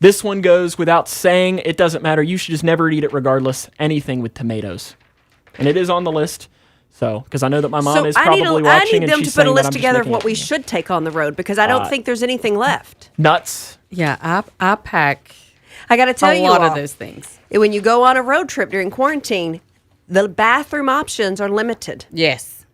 [SPEAKER 1] This one goes without saying. It doesn't matter. You should just never eat it regardless. Anything with tomatoes. And it is on the list. So, because I know that my mom is probably watching
[SPEAKER 3] I need
[SPEAKER 1] and
[SPEAKER 3] them
[SPEAKER 1] she's
[SPEAKER 3] to put a
[SPEAKER 1] saying that
[SPEAKER 3] list
[SPEAKER 1] I'm just
[SPEAKER 3] together of
[SPEAKER 1] making
[SPEAKER 3] what
[SPEAKER 1] it.
[SPEAKER 3] we should take on the road because I don't think there's anything left.
[SPEAKER 1] Nuts.
[SPEAKER 2] yeah, I pack
[SPEAKER 3] I got to tell
[SPEAKER 2] a
[SPEAKER 3] you
[SPEAKER 2] lot
[SPEAKER 3] all,
[SPEAKER 2] of those things.
[SPEAKER 3] when you go on a road trip during quarantine, the bathroom options are limited.
[SPEAKER 2] Yes.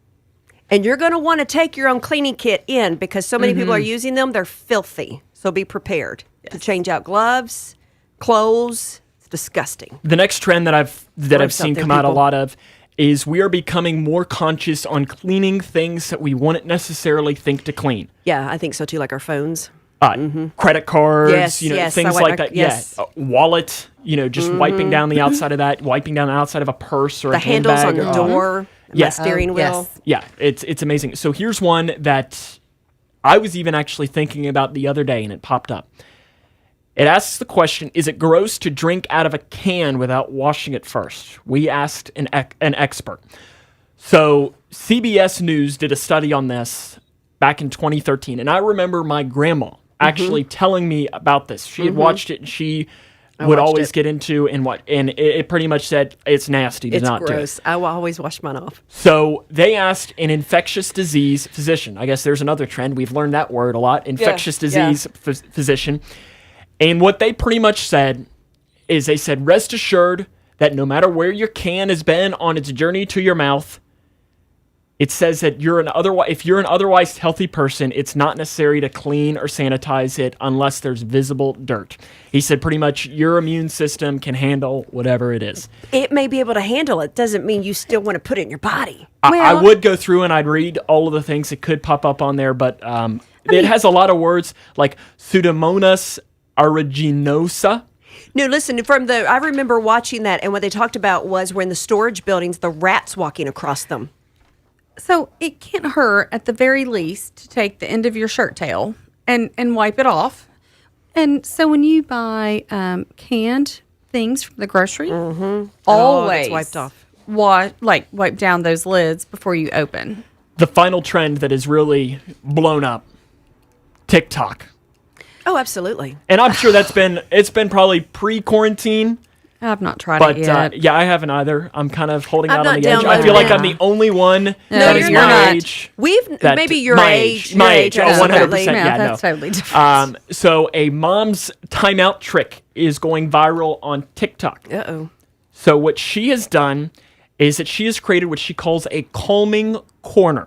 [SPEAKER 3] And you're going to want to take your own cleaning kit in because so many people are using them. They're filthy. So be prepared to change out gloves, clothes. It's disgusting.
[SPEAKER 1] The next trend that I've seen
[SPEAKER 3] something,
[SPEAKER 1] come out a
[SPEAKER 3] people.
[SPEAKER 1] lot of is we are becoming more conscious on cleaning things that we wouldn't necessarily think to clean.
[SPEAKER 3] Yeah, I think so too, like our phones.
[SPEAKER 1] Credit cards,
[SPEAKER 3] Yes, yes,
[SPEAKER 1] things
[SPEAKER 3] I
[SPEAKER 1] like
[SPEAKER 3] like-
[SPEAKER 1] that.
[SPEAKER 3] yes.
[SPEAKER 1] Yeah, wallet, just wiping down the outside of that, wiping down the outside of a purse or
[SPEAKER 3] The
[SPEAKER 1] a
[SPEAKER 3] handles on
[SPEAKER 1] handbag.
[SPEAKER 3] the door, my
[SPEAKER 1] Yeah.
[SPEAKER 3] steering wheel.
[SPEAKER 1] Yeah, it's amazing. So here's one that I was even actually thinking about the other day, and it popped up. It asks the question, is it gross to drink out of a can without washing it first? We asked an expert. So CBS News did a study on this back in 2013, and I remember my grandma actually telling me about this. She had watched it, and she would
[SPEAKER 3] watched
[SPEAKER 1] always
[SPEAKER 3] it.
[SPEAKER 1] get into and it pretty much said it's nasty to
[SPEAKER 3] It's
[SPEAKER 1] not do it.
[SPEAKER 3] gross. I will always wash mine off.
[SPEAKER 1] So they asked an infectious disease physician. I guess there's another trend. We've learned that word a lot. Infectious disease physician. And what they pretty much said is they said, rest assured that no matter where your can has been on its journey to your mouth, it says that if you're an otherwise healthy person, it's not necessary to clean or sanitize it unless there's visible dirt. He said pretty much your immune system can handle whatever it is.
[SPEAKER 3] It may be able to handle it. Doesn't mean you still want to put it in your body.
[SPEAKER 1] I would go through and I'd read all of the things that could pop up on there, but it has a lot of words like Pseudomonas aeruginosa.
[SPEAKER 3] No, listen, I remember watching that, and what they talked about was we're in the storage buildings, the rats walking across them.
[SPEAKER 2] So it can't hurt at the very least to take the end of your shirt tail and wipe it off. And so when you buy canned things from the grocery, always
[SPEAKER 3] it's wiped off.
[SPEAKER 2] Wipe down those lids before you open.
[SPEAKER 1] The final trend that has really blown up, TikTok.
[SPEAKER 3] Oh, absolutely.
[SPEAKER 1] And I'm sure it's been probably pre-quarantine.
[SPEAKER 2] I've not tried
[SPEAKER 1] But
[SPEAKER 2] it yet.
[SPEAKER 1] I haven't either. I'm kind of holding
[SPEAKER 3] I've
[SPEAKER 1] out on
[SPEAKER 3] not
[SPEAKER 1] the edge. I feel
[SPEAKER 3] downloaded
[SPEAKER 1] like
[SPEAKER 3] it.
[SPEAKER 1] I'm the only one
[SPEAKER 2] No,
[SPEAKER 1] that is
[SPEAKER 2] you're
[SPEAKER 1] my
[SPEAKER 2] not.
[SPEAKER 1] age.
[SPEAKER 3] Maybe your
[SPEAKER 1] my
[SPEAKER 3] age.
[SPEAKER 1] My
[SPEAKER 3] your
[SPEAKER 1] age. Oh,
[SPEAKER 3] absolutely.
[SPEAKER 1] 100%.
[SPEAKER 2] Yeah,
[SPEAKER 1] Yeah,
[SPEAKER 2] that's
[SPEAKER 1] no.
[SPEAKER 2] totally different.
[SPEAKER 1] So a mom's timeout trick is going viral on TikTok.
[SPEAKER 3] Uh-oh.
[SPEAKER 1] So what she has done is that she has created what she calls a calming corner.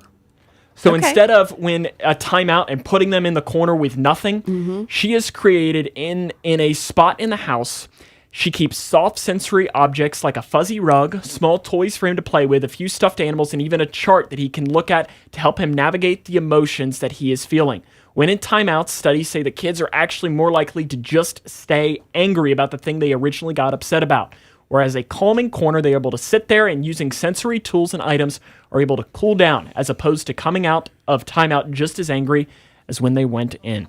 [SPEAKER 1] So
[SPEAKER 3] Okay.
[SPEAKER 1] instead of when a timeout and putting them in the corner with nothing, she has created in a spot in the house. She keeps soft sensory objects like a fuzzy rug, small toys for him to play with, a few stuffed animals, and even a chart that he can look at to help him navigate the emotions that he is feeling. When in timeouts, studies say that kids are actually more likely to just stay angry about the thing they originally got upset about. Whereas a calming corner, they are able to sit there and using sensory tools and items are able to cool down as opposed to coming out of timeout just as angry as when they went in.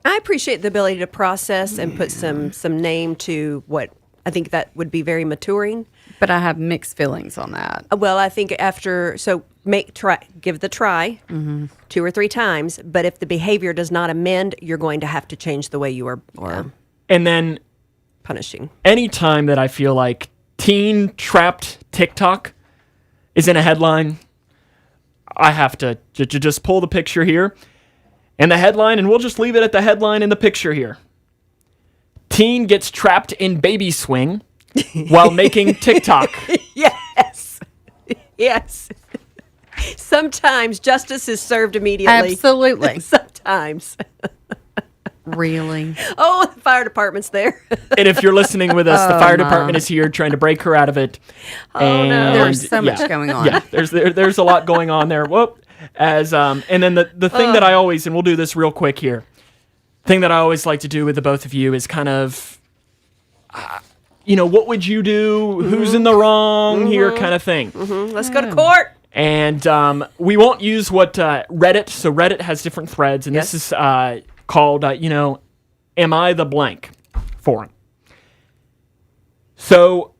[SPEAKER 3] I appreciate the ability to process and put some name to what I think that would be very maturing.
[SPEAKER 2] But I have mixed feelings on that.
[SPEAKER 3] Well, I think give the try 2 or 3 times. But if the behavior does not amend, you're going to have to change the way you are
[SPEAKER 1] And then
[SPEAKER 3] punishing.
[SPEAKER 1] anytime that I feel like teen trapped TikTok is in a headline, I have to just pull the picture here. And the headline, and we'll just leave it at the headline and the picture here. Teen gets trapped in baby swing. while making TikTok.
[SPEAKER 3] Yes. Yes. Sometimes justice is served immediately.
[SPEAKER 2] Absolutely.
[SPEAKER 3] Sometimes.
[SPEAKER 2] Really?
[SPEAKER 3] Oh, the fire department's there.
[SPEAKER 1] And if you're listening with us, the fire department is here trying to break her out of it.
[SPEAKER 3] Oh, no.
[SPEAKER 2] There's so much going on.
[SPEAKER 1] Yeah, there's a lot going on there. Whoop. And then the thing that I always, and we'll do this real quick here, thing that I always like to do with the both of you is kind of, what would you do? Who's in the wrong here kind of thing.
[SPEAKER 3] Let's go to court.
[SPEAKER 1] And we won't use what Reddit, so Reddit has different threads, and this is called, Am I the Blank forum. So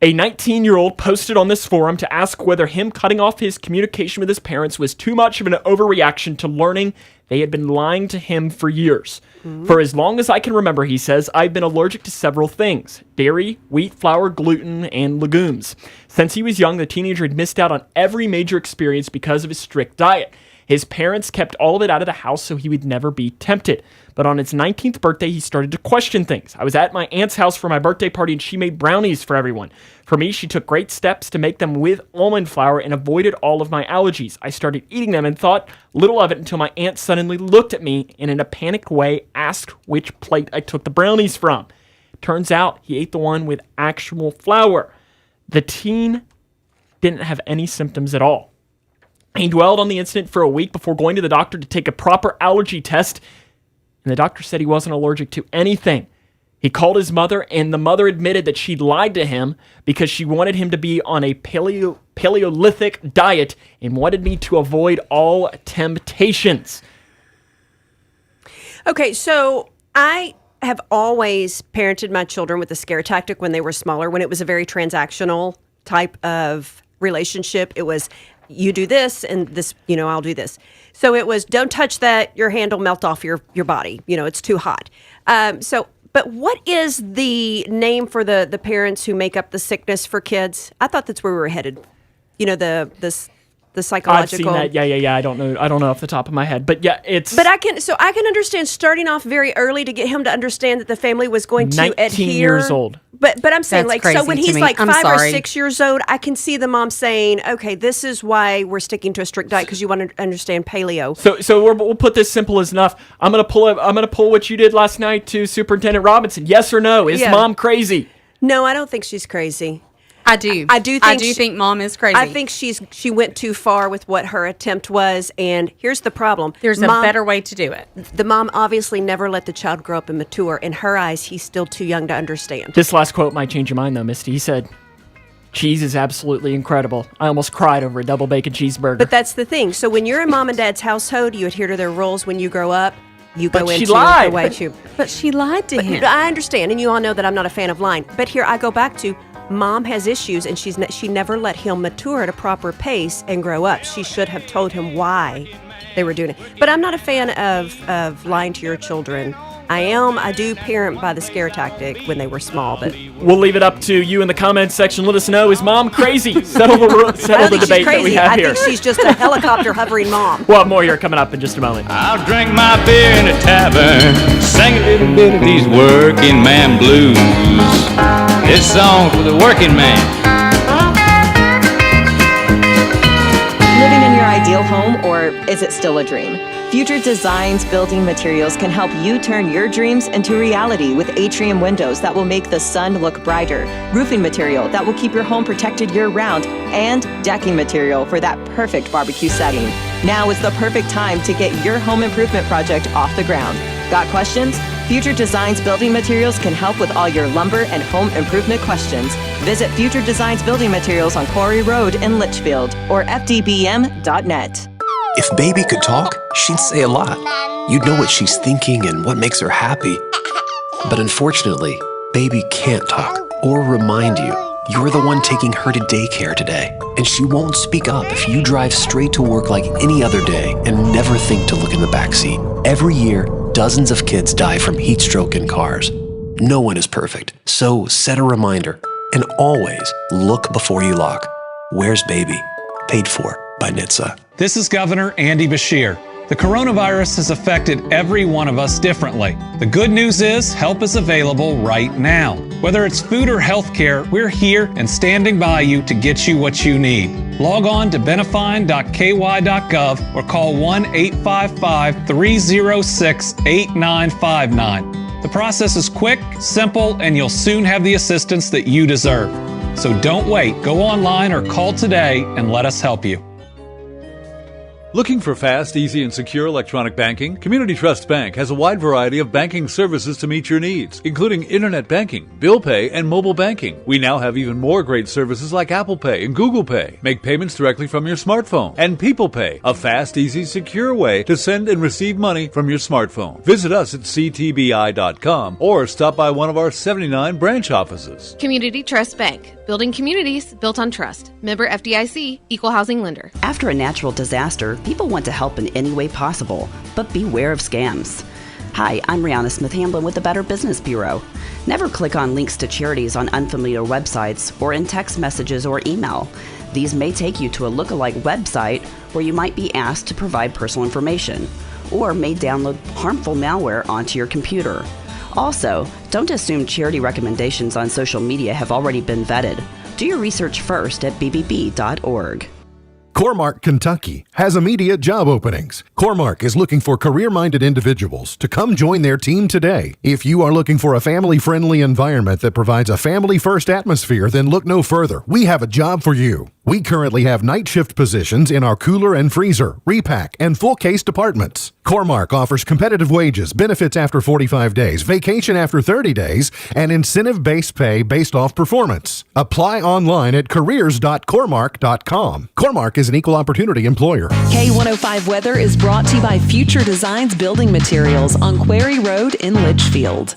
[SPEAKER 1] a 19-year-old posted on this forum to ask whether him cutting off his communication with his parents was too much of an overreaction to learning they had been lying to him for years. For as long as I can remember, he says, I've been allergic to several things: dairy, wheat, flour, gluten, and legumes. Since he was young, the teenager had missed out on every major experience because of his strict diet. His parents kept all of it out of the house so he would never be tempted. But on his 19th birthday, he started to question things. I was at my aunt's house for my birthday party, and she made brownies for everyone. For me, she took great steps to make them with almond flour and avoided all of my allergies. I started eating them and thought little of it until my aunt suddenly looked at me and in a panicked way asked which plate I took the brownies from. Turns out he ate the one with actual flour. The teen didn't have any symptoms at all. He dwelled on the incident for a week before going to the doctor to take a proper allergy test, and the doctor said he wasn't allergic to anything. He called his mother, and the mother admitted that she lied to him because she wanted him to be on a Paleolithic diet and wanted me to avoid all temptations.
[SPEAKER 3] Okay, so I have always parented my children with the scare tactic when they were smaller, when it was a very transactional type of relationship. It was, you do this and this, I'll do this. So it was, don't touch that, your hand will melt off your body. It's too hot. But what is the name for the parents who make up the sickness for kids? I thought that's where we were headed. The psychological.
[SPEAKER 1] I've seen that. Yeah. I don't know off the top of my head, but yeah, it's.
[SPEAKER 3] But I can understand starting off very early to get him to understand that the family was going to
[SPEAKER 1] 19
[SPEAKER 3] adhere.
[SPEAKER 1] years old.
[SPEAKER 3] But I'm saying,
[SPEAKER 2] That's
[SPEAKER 3] so when
[SPEAKER 2] crazy
[SPEAKER 3] he's
[SPEAKER 2] to me.
[SPEAKER 3] like
[SPEAKER 2] I'm
[SPEAKER 3] 5 or
[SPEAKER 2] sorry.
[SPEAKER 3] 6 years old, I can see the mom saying, "Okay, this is why we're sticking to a strict diet because you want to understand paleo."
[SPEAKER 1] So we'll put this simple as enough. I'm gonna pull what you did last night to Superintendent Robinson. Yes or no? Is mom crazy?
[SPEAKER 3] No, I don't think she's crazy.
[SPEAKER 2] I do.
[SPEAKER 3] I do
[SPEAKER 2] think mom is crazy.
[SPEAKER 3] I think she went too far with what her attempt was, and here's the problem.
[SPEAKER 2] There's a better way to do it.
[SPEAKER 3] The mom obviously never let the child grow up and mature. In her eyes, he's still too young to understand.
[SPEAKER 1] This last quote might change your mind, though, Misty. He said, "Cheese is absolutely incredible. I almost cried over a double bacon cheeseburger."
[SPEAKER 3] But that's the thing. So when you're in mom and dad's household, you adhere to their rules. When you grow up, you go into the way to.
[SPEAKER 2] But she lied to him.
[SPEAKER 3] I understand, and you all know that I'm not a fan of lying. But here I go back to, mom has issues, and she never let him mature at a proper pace and grow up. She should have told him why they were doing it. But I'm not a fan of lying to your children. I do parent by the scare tactic when they were small, but
[SPEAKER 1] we'll leave it up to you in the comments section. Let us know, is mom crazy? Settle the debate that we have here.
[SPEAKER 3] I think she's just a helicopter hovering mom.
[SPEAKER 1] We'll have more here coming up in just a moment.
[SPEAKER 13] I'll drink my beer in a tavern, sing a little bit of these working man blues. This song for the working man.
[SPEAKER 14] Living in your ideal home, or is it still a dream? Future Designs Building Materials can help you turn your dreams into reality with atrium windows that will make the sun look brighter, roofing material that will keep your home protected year-round, and decking material for that perfect barbecue setting. Now is the perfect time to get your home improvement project off the ground. Got questions? Future Designs Building Materials can help with all your lumber and home improvement questions. Visit Future Designs Building Materials on Quarry Road in Litchfield or fdbm.net.
[SPEAKER 15] If Baby could talk, she'd say a lot. You'd know what she's thinking and what makes her happy. But unfortunately, Baby can't talk or remind you. You're the one taking her to daycare today, and she won't speak up if you drive straight to work like any other day and never think to look in the backseat. Every year, dozens of kids die from heat stroke in cars. No one is perfect, so set a reminder and always look before you lock. Where's Baby? Paid for by NHTSA.
[SPEAKER 16] This is Governor Andy Beshear. The coronavirus has affected every one of us differently. The good news is help is available right now. Whether it's food or healthcare, we're here and standing by you to get you what you need. Log on to benefine.ky.gov or call 1-855-306-8959. The process is quick, simple, and you'll soon have the assistance that you deserve. So don't wait. Go online or call today and let us help you.
[SPEAKER 17] Looking for fast, easy, and secure electronic banking? Community Trust Bank has a wide variety of banking services to meet your needs, including internet banking, bill pay, and mobile banking. We now have even more great services like Apple Pay and Google Pay. Make payments directly from your smartphone. And People Pay, a fast, easy, secure way to send and receive money from your smartphone. Visit us at ctbi.com or stop by one of our 79 branch offices.
[SPEAKER 18] Community Trust Bank. Building communities built on trust. Member FDIC, Equal Housing Lender.
[SPEAKER 19] After a natural disaster, people want to help in any way possible, but beware of scams. Hi, I'm Rihanna Smith Hamblin with the Better Business Bureau. Never click on links to charities on unfamiliar websites or in text messages or email. These may take you to a lookalike website where you might be asked to provide personal information, or may download harmful malware onto your computer. Also, don't assume charity recommendations on social media have already been vetted. Do your research first at bbb.org.
[SPEAKER 20] Core-Mark, Kentucky has immediate job openings. Core-Mark is looking for career-minded individuals to come join their team today. If you are looking for a family-friendly environment that provides a family-first atmosphere, then look no further. We have a job for you. We currently have night shift positions in our cooler and freezer, repack, and full case departments. Core-Mark offers competitive wages, benefits after 45 days, vacation after 30 days, and incentive-based pay based off performance. Apply online at careers.coremark.com. Core-Mark is an equal opportunity employer.
[SPEAKER 21] K105 Weather is brought to you by Future Designs Building Materials on Quarry Road in Litchfield.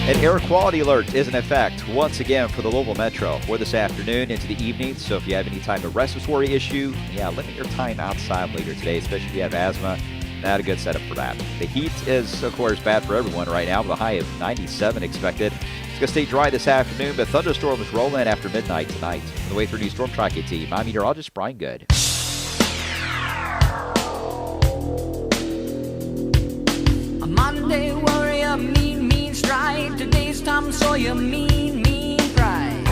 [SPEAKER 22] An air quality alert is in effect once again for the Louisville Metro for this afternoon into the evening. So if you have any type of respiratory issue, limit your time outside later today, especially if you have asthma. Not a good setup for that. The heat is, of course, bad for everyone right now with a high of 97 expected. It's going to stay dry this afternoon, but thunderstorms roll in after midnight tonight. On the way through New Storm Track AT, I'm meteorologist Brian Good.
[SPEAKER 12] A Monday warrior, mean strike. Today's Tom Sawyer, mean pride.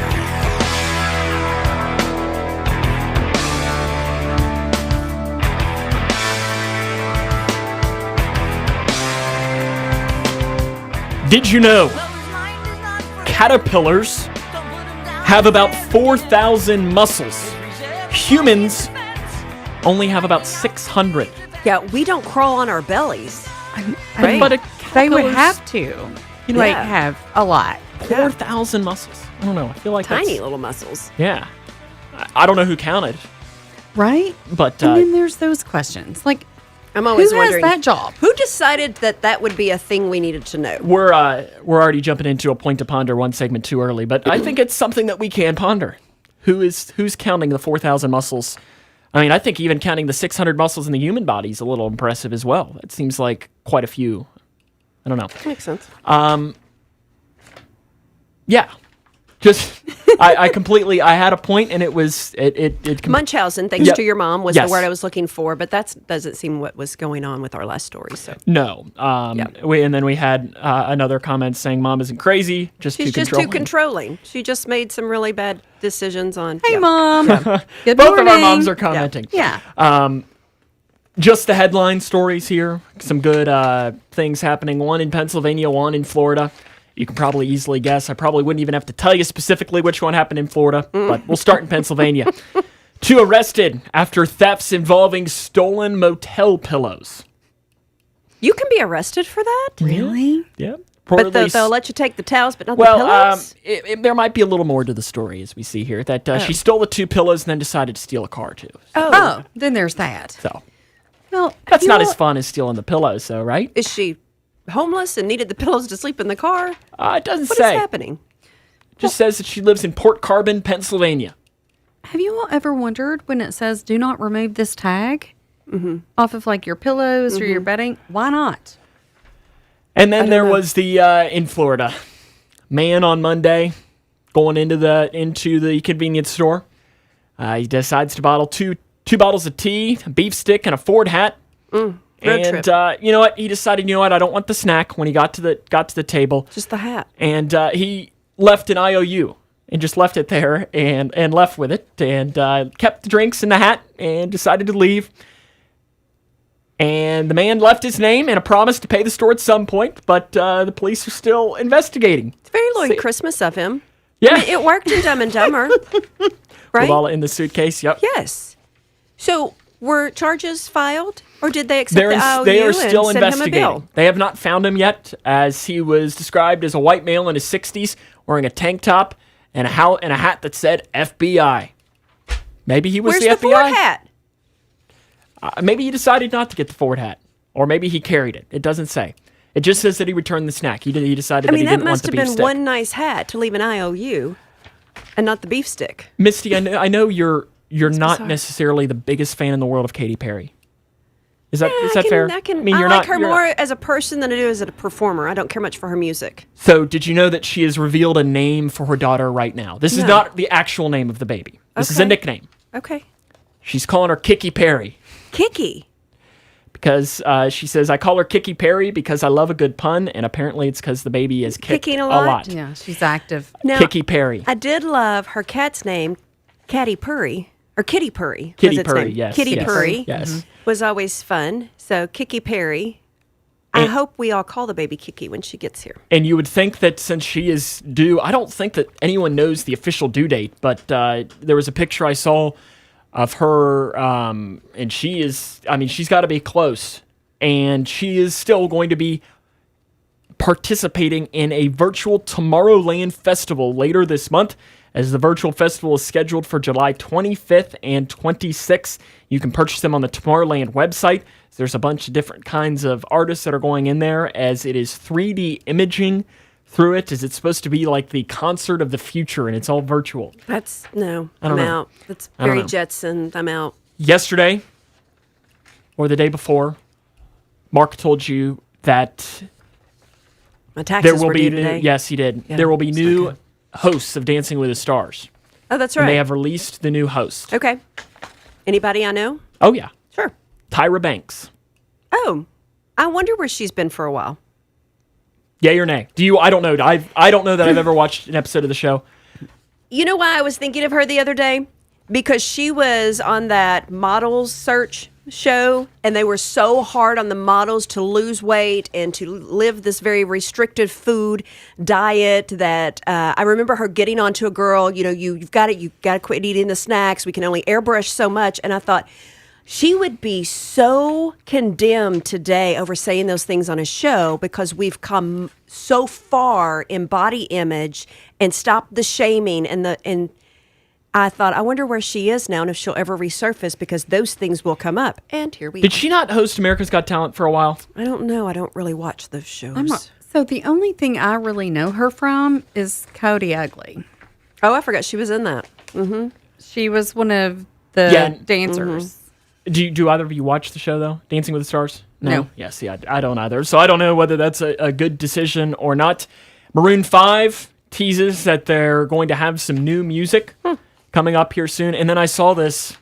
[SPEAKER 1] Did you know caterpillars have about 4,000 muscles? Humans only have about 600.
[SPEAKER 3] Yeah, we don't crawl on our bellies.
[SPEAKER 2] Right?
[SPEAKER 1] But
[SPEAKER 2] They would have to, have a lot.
[SPEAKER 1] 4,000 muscles. I don't know. I feel like
[SPEAKER 3] Tiny little muscles.
[SPEAKER 1] Yeah. I don't know who counted.
[SPEAKER 2] Right?
[SPEAKER 1] But
[SPEAKER 2] and then there's those questions. Like,
[SPEAKER 3] I'm always
[SPEAKER 2] who
[SPEAKER 3] wondering
[SPEAKER 2] has that job?
[SPEAKER 3] Who decided that would be a thing we needed to know?
[SPEAKER 1] we're already jumping into a point to ponder one segment too early, but I think it's something that we can ponder. Who's counting the 4,000 muscles? I mean, I think even counting the 600 muscles in the human body is a little impressive as well. It seems like quite a few. I don't know.
[SPEAKER 3] Makes sense.
[SPEAKER 1] Yeah. Just, I completely, I had a point and it was,
[SPEAKER 3] Munchausen, thanks
[SPEAKER 1] Yep.
[SPEAKER 3] to your mom, was
[SPEAKER 1] Yes.
[SPEAKER 3] the word I was looking for, but that doesn't seem what was going on with our last story. So
[SPEAKER 1] No. And then we had another comment saying mom isn't crazy,
[SPEAKER 3] she's
[SPEAKER 1] too
[SPEAKER 3] just
[SPEAKER 1] controlling.
[SPEAKER 3] too controlling. She just made some really bad decisions on.
[SPEAKER 2] Hey, Mom. Good
[SPEAKER 1] Both
[SPEAKER 2] morning.
[SPEAKER 1] of our moms are commenting.
[SPEAKER 2] Yeah.
[SPEAKER 1] Just the headline stories here. Some good things happening. One in Pennsylvania, one in Florida. You can probably easily guess. I probably wouldn't even have to tell you specifically which one happened in Florida, but we'll start in Pennsylvania. 2 arrested after thefts involving stolen motel pillows.
[SPEAKER 3] You can be arrested for that?
[SPEAKER 2] Really?
[SPEAKER 1] Yeah.
[SPEAKER 3] But they'll let you take the towels, but not the
[SPEAKER 1] Well,
[SPEAKER 3] pillows?
[SPEAKER 1] there might be a little more to the story as we see here. That she stole the 2 pillows and then decided to steal a car too.
[SPEAKER 2] Oh, then there's that.
[SPEAKER 1] So
[SPEAKER 2] Well,
[SPEAKER 1] that's not as fun as stealing the pillows, though, right?
[SPEAKER 3] Is she homeless and needed the pillows to sleep in the car?
[SPEAKER 1] It doesn't
[SPEAKER 3] What
[SPEAKER 1] say.
[SPEAKER 3] is happening?
[SPEAKER 1] Just says that she lives in Port Carbon, Pennsylvania.
[SPEAKER 2] Have you all ever wondered when it says "Do not remove this tag" off of like your pillows or your bedding? Why not?
[SPEAKER 1] And then there was the in Florida, man on Monday going into the convenience store. He decides to bottle two bottles of tea, a beef stick, and a Ford hat.
[SPEAKER 3] Road
[SPEAKER 1] And
[SPEAKER 3] trip.
[SPEAKER 1] you know what? He decided, you know what? I don't want the snack when he got to the table.
[SPEAKER 3] Just the hat.
[SPEAKER 1] And he left an IOU and just left it there and left with it and kept the drinks in the hat and decided to leave. And the man left his name and a promise to pay the store at some point, but the police are still investigating.
[SPEAKER 3] It's very Lloyd Christmas of him.
[SPEAKER 1] Yeah.
[SPEAKER 3] I mean, it worked in Dumb and Dumber. Right?
[SPEAKER 1] With all in the suitcase, yep.
[SPEAKER 3] Yes. So were charges filed, or did they accept the IOU
[SPEAKER 1] They are
[SPEAKER 3] and
[SPEAKER 1] still
[SPEAKER 3] send him a
[SPEAKER 1] investigating.
[SPEAKER 3] bill?
[SPEAKER 1] They have not found him yet, as he was described as a white male in his 60s wearing a tank top and a hat that said FBI. Maybe he was
[SPEAKER 3] Where's
[SPEAKER 1] the
[SPEAKER 3] the
[SPEAKER 1] FBI.
[SPEAKER 3] Ford hat?
[SPEAKER 1] Maybe he decided not to get the Ford hat, or maybe he carried it. It doesn't say. It just says that he returned the snack. He decided
[SPEAKER 3] I
[SPEAKER 1] that
[SPEAKER 3] mean,
[SPEAKER 1] he
[SPEAKER 3] that
[SPEAKER 1] didn't want
[SPEAKER 3] must
[SPEAKER 1] the
[SPEAKER 3] have
[SPEAKER 1] beef
[SPEAKER 3] been
[SPEAKER 1] stick.
[SPEAKER 3] one nice hat to leave an IOU and not the beef stick.
[SPEAKER 1] Misty, I know you're not
[SPEAKER 3] bizarre.
[SPEAKER 1] necessarily the biggest fan in the world of Katy Perry. Is that
[SPEAKER 3] I
[SPEAKER 1] fair?
[SPEAKER 3] I like her more as a person than I do as a performer. I don't care much for her music.
[SPEAKER 1] So, did you know that she has revealed a name for her daughter right now? This is
[SPEAKER 3] No.
[SPEAKER 1] not the actual name of the baby. This is a
[SPEAKER 3] Okay.
[SPEAKER 1] nickname.
[SPEAKER 3] Okay.
[SPEAKER 1] She's calling her Kiki Perry
[SPEAKER 3] Kiki.
[SPEAKER 1] because she says, I call her Kiki Perry because I love a good pun, and apparently it's because the baby is kicked
[SPEAKER 3] Kicking a
[SPEAKER 1] a
[SPEAKER 3] lot?
[SPEAKER 1] lot.
[SPEAKER 2] Yeah, she's active.
[SPEAKER 3] Now,
[SPEAKER 1] Kiki Perry.
[SPEAKER 3] I did love her cat's name, Catty Purry, or Kitty Purry.
[SPEAKER 1] Kitty
[SPEAKER 3] was its
[SPEAKER 1] Purry,
[SPEAKER 3] name.
[SPEAKER 1] yes,
[SPEAKER 3] Kitty
[SPEAKER 1] yes,
[SPEAKER 3] Purry.
[SPEAKER 1] yes.
[SPEAKER 3] Was always fun. So Kiki Perry. I hope we all call the baby Kiki when she gets here.
[SPEAKER 1] And you would think that since she is due, I don't think that anyone knows the official due date, but there was a picture I saw of her, and she's got to be close. And she is still going to be participating in a virtual Tomorrowland festival later this month, as the virtual festival is scheduled for July 25th and 26th. You can purchase them on the Tomorrowland website. There's a bunch of different kinds of artists that are going in there, as it is 3D imaging through it, as it's supposed to be like the concert of the future, and it's all virtual.
[SPEAKER 3] I don't
[SPEAKER 1] know.
[SPEAKER 3] out. That's
[SPEAKER 1] I don't
[SPEAKER 3] very
[SPEAKER 1] know.
[SPEAKER 3] Jetson. I'm out.
[SPEAKER 1] Yesterday, or the day before, Mark told you that
[SPEAKER 3] My taxes
[SPEAKER 1] there will
[SPEAKER 3] were
[SPEAKER 1] be
[SPEAKER 3] due today.
[SPEAKER 1] yes, he did.
[SPEAKER 3] Yeah,
[SPEAKER 1] There will be new hosts of Dancing with the Stars.
[SPEAKER 3] Oh, that's
[SPEAKER 1] And
[SPEAKER 3] right.
[SPEAKER 1] they have released the new host.
[SPEAKER 3] Okay. Anybody I know?
[SPEAKER 1] Oh yeah,
[SPEAKER 3] Sure.
[SPEAKER 1] Tyra Banks.
[SPEAKER 3] Oh, I wonder where she's been for a while.
[SPEAKER 1] Yay or nay? Do you? I don't know. I don't know that I've ever watched an episode of the show.
[SPEAKER 3] You know why I was thinking of her the other day? Because she was on that models search show, and they were so hard on the models to lose weight and to live this very restricted food diet that I remember her getting onto a girl. You know, you've got to quit eating the snacks. We can only airbrush so much. And I thought she would be so condemned today over saying those things on a show, because we've come so far in body image and stopped the shaming and I thought, I wonder where she is now and if she'll ever resurface, because those things will come up. And here we
[SPEAKER 1] Did she not host America's Got Talent for a while?
[SPEAKER 3] I don't know. I don't really watch those shows.
[SPEAKER 2] So the only thing I really know her from is Cody Ugly.
[SPEAKER 3] Oh, I forgot she was in that. Mm-hmm.
[SPEAKER 2] She was one of the dancers.
[SPEAKER 1] Do either of you watch the show though? Dancing with the Stars?
[SPEAKER 2] No.
[SPEAKER 1] Yeah, see, I don't either. So I don't know whether that's a good decision or not. Maroon 5 teases that they're going to have some new music coming up here soon. And then I saw this,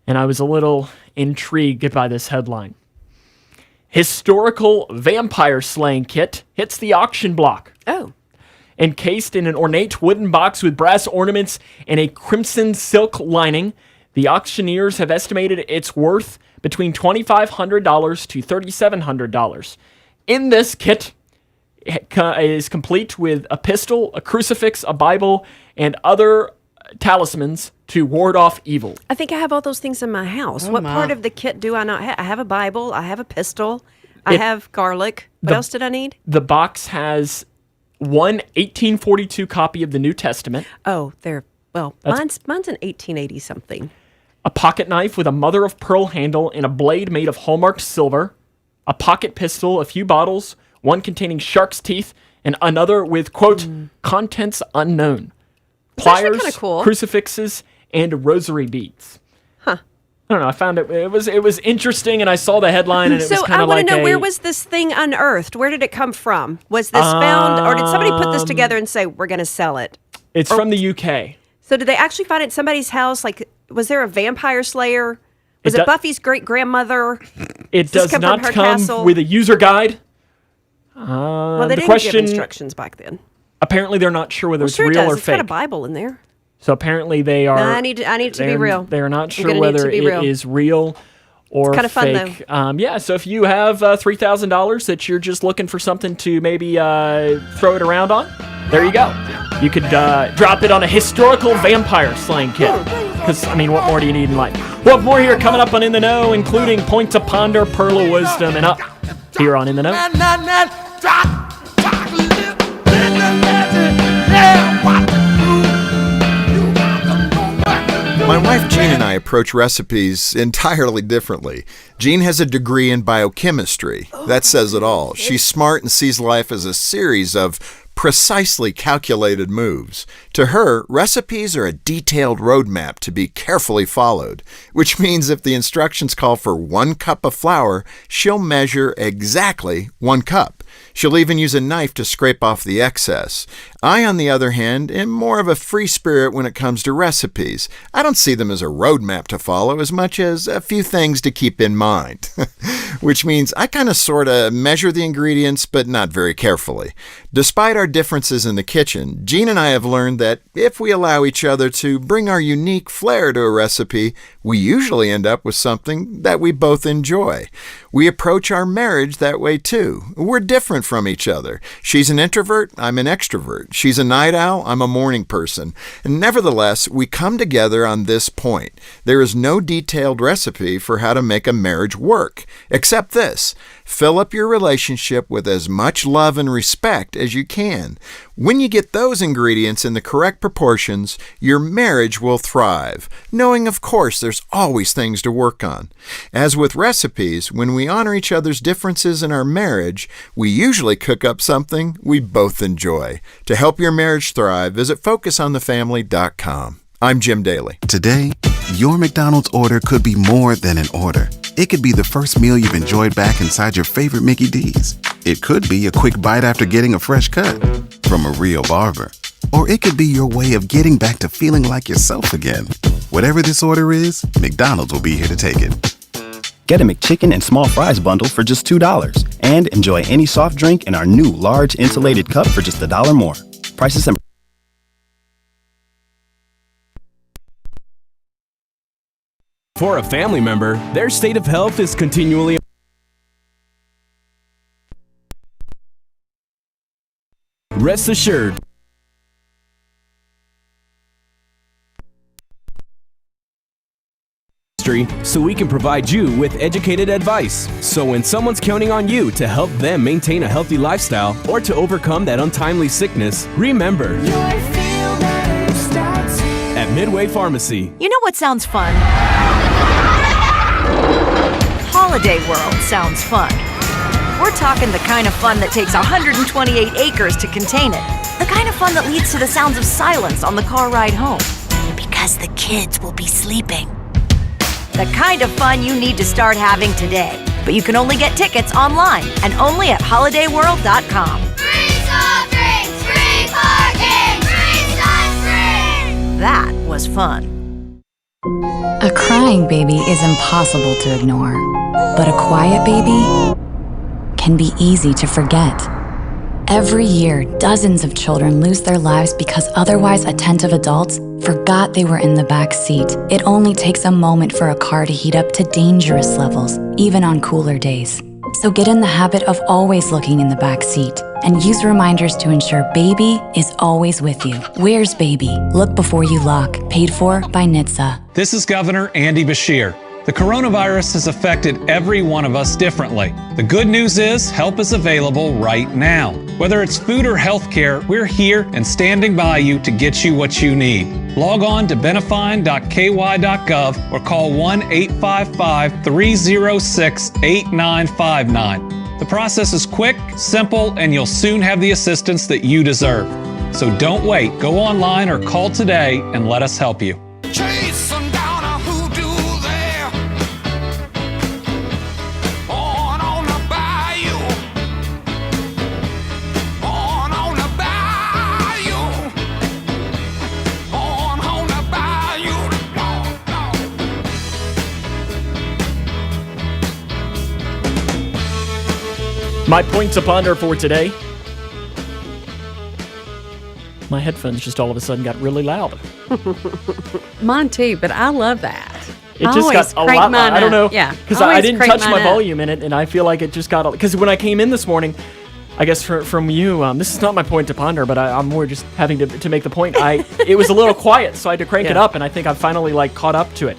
[SPEAKER 1] and I was a little intrigued by this headline. Historical vampire slaying kit hits the auction block.
[SPEAKER 3] Oh.
[SPEAKER 1] Encased in an ornate wooden box with brass ornaments and a crimson silk lining, the auctioneers have estimated its worth between $2,500 to $3,700. In this kit is complete with a pistol, a crucifix, a Bible, and other talismans to ward off evil.
[SPEAKER 3] I think I have all those things in my house.
[SPEAKER 1] Oh,
[SPEAKER 3] what
[SPEAKER 1] my.
[SPEAKER 3] part of the kit do I not have? I have a Bible. I have a pistol. I have garlic. What else did I need?
[SPEAKER 1] The box has one 1842 copy of the New Testament.
[SPEAKER 3] Oh, mine's an 1880 something.
[SPEAKER 1] A pocket knife with a mother of pearl handle and a blade made of hallmarked silver. A pocket pistol, a few bottles, one containing shark's teeth, and another with, quote, contents unknown.
[SPEAKER 3] actually
[SPEAKER 1] Pliers,
[SPEAKER 3] kinda cool.
[SPEAKER 1] crucifixes, and rosary beads.
[SPEAKER 3] Huh.
[SPEAKER 1] I don't know. I found it was interesting, and I saw the headline, and it was
[SPEAKER 3] So
[SPEAKER 1] kind
[SPEAKER 3] I
[SPEAKER 1] of
[SPEAKER 3] want
[SPEAKER 1] like
[SPEAKER 3] to know,
[SPEAKER 1] a,
[SPEAKER 3] where was this thing unearthed? Where did it come from? Was this found, or did somebody put this together and say, we're going to sell it?
[SPEAKER 1] It's from the UK.
[SPEAKER 3] So did they actually find it in somebody's house? Like, was there a vampire slayer? Was it Buffy's great-grandmother?
[SPEAKER 1] It does not come
[SPEAKER 3] castle?
[SPEAKER 1] with a user guide.
[SPEAKER 3] Well, they
[SPEAKER 1] the
[SPEAKER 3] didn't
[SPEAKER 1] question,
[SPEAKER 3] give instructions back then.
[SPEAKER 1] Apparently, they're not sure whether it's
[SPEAKER 3] Sure
[SPEAKER 1] real
[SPEAKER 3] does.
[SPEAKER 1] or
[SPEAKER 3] It's
[SPEAKER 1] fake.
[SPEAKER 3] got a Bible in there.
[SPEAKER 1] So apparently they are.
[SPEAKER 3] No, I need it to be real.
[SPEAKER 1] They're not
[SPEAKER 3] I'm
[SPEAKER 1] sure
[SPEAKER 3] gonna need it
[SPEAKER 1] whether
[SPEAKER 3] to be
[SPEAKER 1] it
[SPEAKER 3] real.
[SPEAKER 1] is real or
[SPEAKER 3] It's kinda fun,
[SPEAKER 1] fake. Yeah, so if you have $3,000 that you're just looking for something to maybe throw it around on, there you go. You could drop it on a historical vampire slaying kit. Because, I mean, what more do you need in life? We'll have more here coming up on In the Know, including Point to Ponder, Pearl of Wisdom, and up here on In the Know.
[SPEAKER 4] My wife Jean and I approach recipes entirely differently. Jean has a degree in biochemistry. That says it all. She's smart and sees life as a series of precisely calculated moves. To her, recipes are a detailed roadmap to be carefully followed, which means if the instructions call for 1 cup of flour, she'll measure exactly 1 cup. She'll even use a knife to scrape off the excess. I, on the other hand, am more of a free spirit when it comes to recipes. I don't see them as a roadmap to follow as much as a few things to keep in mind. Which means I kind of sort of measure the ingredients, but not very carefully. Despite our differences in the kitchen, Jean and I have learned that if we allow each other to bring our unique flair to a recipe, we usually end up with something that we both enjoy. We approach our marriage that way too. We're different from each other. She's an introvert, I'm an extrovert. She's a night owl, I'm a morning person. And nevertheless, we come together on this point. There is no detailed recipe for how to make a marriage work, except this: fill up your relationship with as much love and respect as you can. When you get those ingredients in the correct proportions, your marriage will thrive, knowing, of course, there's always things to work on. As with recipes, when we honor each other's differences in our marriage, we usually cook up something we both enjoy. To help your marriage thrive, visit FocusOnTheFamily.com. I'm Jim Daly.
[SPEAKER 8] Today, your McDonald's order could be more than an order. It could be the first meal you've enjoyed back inside your favorite Mickey D's. It could be a quick bite after getting a fresh cut from a real barber. Or it could be your way of getting back to feeling like yourself again. Whatever this order is, McDonald's will be here to take it.
[SPEAKER 9] Get a McChicken and small fries bundle for just $2. And enjoy any soft drink in our new large insulated cup for just $1 more. Prices and
[SPEAKER 6] For a family member, their state of health is continually. Rest assured. So we can provide you with educated advice. So when someone's counting on you to help them maintain a healthy lifestyle or to overcome that untimely sickness, remember, at Midway Pharmacy.
[SPEAKER 5] You know what sounds fun? Holiday World sounds fun. We're talking the kind of fun that takes 128 acres to contain it. The kind of fun that leads to the sounds of silence on the car ride home. Because the kids will be sleeping. The kind of fun you need to start having today. But you can only get tickets online and only at holidayworld.com.
[SPEAKER 23] Free soft drinks, free parking, free sunscreen!
[SPEAKER 5] That was fun.
[SPEAKER 24] A crying baby is impossible to ignore, but a quiet baby can be easy to forget. Every year, dozens of children lose their lives because otherwise attentive adults forgot they were in the back seat. It only takes a moment for a car to heat up to dangerous levels, even on cooler days. So get in the habit of always looking in the back seat and use reminders to ensure baby is always with you. Where's baby? Look before you lock. Paid for by NHTSA.
[SPEAKER 16] This is Governor Andy Beshear. The coronavirus has affected every one of us differently. The good news is help is available right now. Whether it's food or healthcare, we're here and standing by you to get you what you need. Log on to benefine.ky.gov or call 1-855-306-8959. The process is quick, simple, and you'll soon have the assistance that you deserve. So don't wait. Go online or call today and let us help you.
[SPEAKER 1] My point to ponder for today. My headphones just all of a sudden got really loud.
[SPEAKER 2] Mine too, but I love that.
[SPEAKER 1] It just got a lot loud. I don't know.
[SPEAKER 2] Yeah.
[SPEAKER 1] Because I didn't touch my volume in it, and I feel like it just got... Because when I came in this morning, I guess from you, this is not my point to ponder, but I'm more just having to make the point. It was a little quiet, so I had to crank it up, and I think I've finally caught up to it.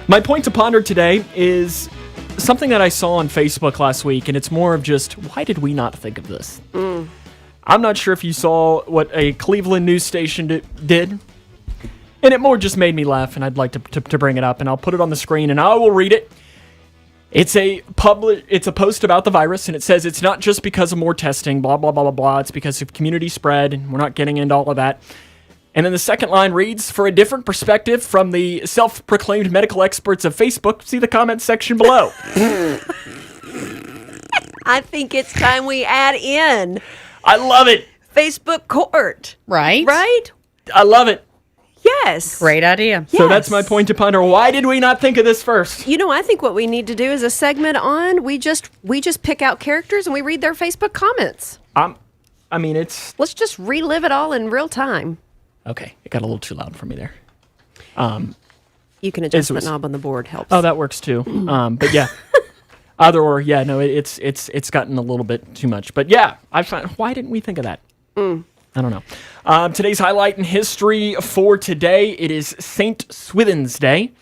[SPEAKER 1] My point to ponder today is something that I saw on Facebook last week, and it's more of just, why did we not think of this? I'm not sure if you saw what a Cleveland news station did, and it more just made me laugh, and I'd like to bring it up, and I'll put it on the screen, and I will read it. It's a post about the virus, and it says it's not just because of more testing, blah, blah, blah, blah, blah. It's because of community spread, and we're not getting into all of that. And then the second line reads, for a different perspective from the self-proclaimed medical experts of Facebook, see the comment section below.
[SPEAKER 3] I think it's time we add in.
[SPEAKER 1] I love it.
[SPEAKER 3] Facebook court.
[SPEAKER 2] Right?
[SPEAKER 3] Right?
[SPEAKER 1] I love it.
[SPEAKER 3] Yes.
[SPEAKER 2] Great idea.
[SPEAKER 1] So that's my point to ponder. Why did we not think of this first?
[SPEAKER 3] You know, I think what we need to do is a segment on, we just pick out characters and we read their Facebook comments.
[SPEAKER 1] Let's
[SPEAKER 3] just relive it all in real time.
[SPEAKER 1] Okay, it got a little too loud for me there.
[SPEAKER 3] You can adjust the knob on the board, helps.
[SPEAKER 1] Oh, that works too. But yeah, either or, yeah, no, it's gotten a little bit too much. But yeah, I find, why didn't we think of that? I don't know. Today's highlight in history for today, it is St. Swithin's Day,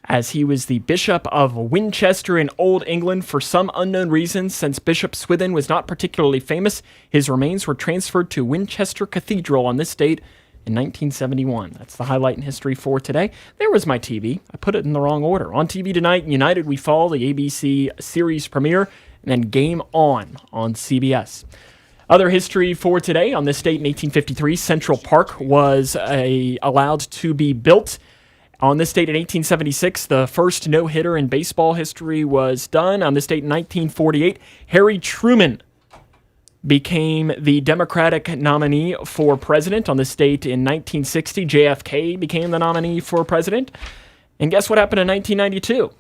[SPEAKER 1] as he was the Bishop of Winchester in Old England. For some unknown reason, since Bishop Swithin was not particularly famous, his remains were transferred to Winchester Cathedral on this date in 1971. That's the highlight in history for today. There was my TV. I put it in the wrong order. On TV tonight, United We Fall, the ABC series premiere, and then Game On CBS. Other history for today, on this date in 1853, Central Park was allowed to be built. On this date in 1876, the first no-hitter in baseball history was done. On this date in 1948, Harry Truman became the Democratic nominee for president. On this date in 1960, JFK became the nominee for president. And guess what happened in 1992?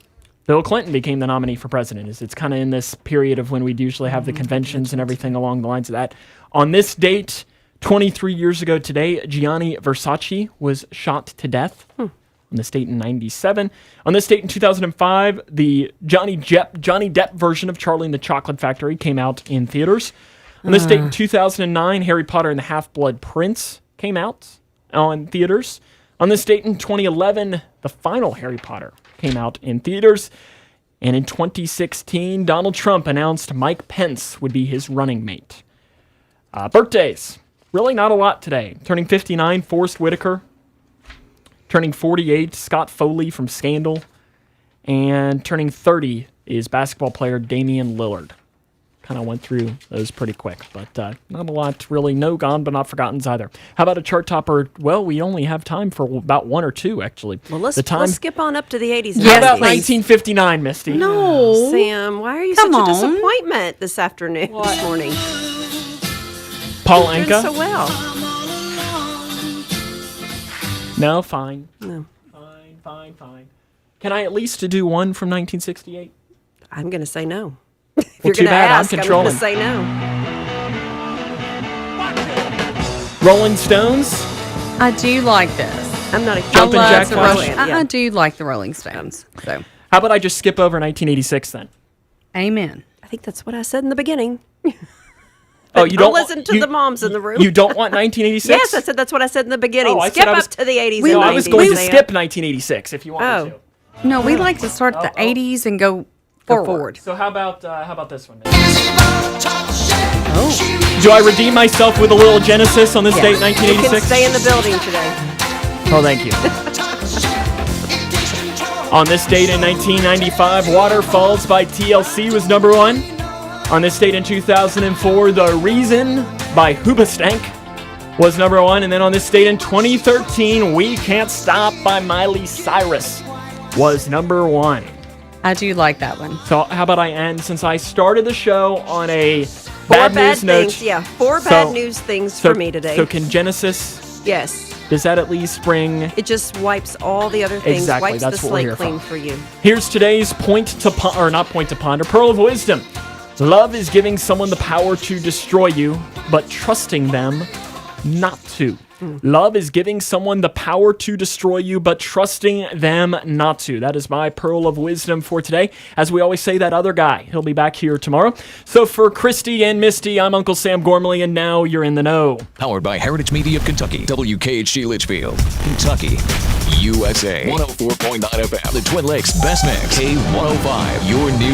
[SPEAKER 1] Bill Clinton became the nominee for president. It's kind of in this period of when we'd usually have the conventions and everything along the lines of that. On this date, 23 years ago today, Gianni Versace was shot to death. On this date in 97. On this date in 2005, the Johnny Depp version of Charlie and the Chocolate Factory came out in theaters. On this date in 2009, Harry Potter and the Half-Blood Prince came out on theaters. On this date in 2011, the final Harry Potter came out in theaters. And in 2016, Donald Trump announced Mike Pence would be his running mate. Birthdays. Really not a lot today. Turning 59, Forrest Whitaker. Turning 48, Scott Foley from Scandal. And turning 30 is basketball player Damian Lillard. Kind of went through those pretty quick, but not a lot really. No gone but not forgottens either. How about a chart topper? Well, we only have time for about one or two, actually.
[SPEAKER 3] Well, let's skip on up to the 80s.
[SPEAKER 1] How about 1959, Misty?
[SPEAKER 2] No.
[SPEAKER 3] Sam, why are you such a disappointment this afternoon, this morning?
[SPEAKER 1] Paul
[SPEAKER 3] You're
[SPEAKER 1] Anka?
[SPEAKER 3] doing so well.
[SPEAKER 1] No, fine.
[SPEAKER 3] No.
[SPEAKER 1] Fine. Can I at least do one from 1968?
[SPEAKER 3] I'm going to say no.
[SPEAKER 1] Well, too bad. I'm controlling.
[SPEAKER 3] I'm going to say no.
[SPEAKER 1] Rolling Stones?
[SPEAKER 2] I do like this.
[SPEAKER 3] I'm not a
[SPEAKER 1] Jumpin' Jack Flash?
[SPEAKER 2] I do like the Rolling Stones. So,
[SPEAKER 1] how about I just skip over 1986 then?
[SPEAKER 2] Amen.
[SPEAKER 3] I think that's what I said in the beginning.
[SPEAKER 1] Oh, you don't
[SPEAKER 3] listen to the moms in the room.
[SPEAKER 1] You don't want 1986?
[SPEAKER 3] Yes, I said that's what I said in the beginning. Skip up to the 80s.
[SPEAKER 1] I was going to skip 1986 if you wanted to.
[SPEAKER 2] No, we like to start at the 80s and go forward.
[SPEAKER 1] So how about this one? Do I redeem myself with a little Genesis on this date, 1986?
[SPEAKER 3] You can stay in the building today.
[SPEAKER 1] Oh, thank you. On this date in 1995, Waterfalls by TLC was number one. On this date in 2004, The Reason by Hoobastank was number one. And then on this date in 2013, We Can't Stop by Miley Cyrus was number one.
[SPEAKER 2] I do like that one.
[SPEAKER 1] So how about I end, since I started the show on a bad news note.
[SPEAKER 3] Four bad news things for me today.
[SPEAKER 1] So can Genesis?
[SPEAKER 3] Yes.
[SPEAKER 1] Does that at least bring?
[SPEAKER 3] It just wipes all the other things.
[SPEAKER 1] Exactly.
[SPEAKER 3] Wipes
[SPEAKER 1] That's
[SPEAKER 3] the
[SPEAKER 1] what we're
[SPEAKER 3] slate
[SPEAKER 1] here
[SPEAKER 3] clean
[SPEAKER 1] for.
[SPEAKER 3] for you.
[SPEAKER 1] Here's today's pearl of wisdom. Love is giving someone the power to destroy you, but trusting them not to. Love is giving someone the power to destroy you, but trusting them not to. That is my pearl of wisdom for today. As we always say, that other guy, he'll be back here tomorrow. So for Christy and Misty, I'm Uncle Sam Gormley, and now you're in the know.
[SPEAKER 7] Powered by Heritage Media of Kentucky, WKHG Litchfield, Kentucky, USA. 104.9 FM, the Twin Lakes Best Mix, K105, your new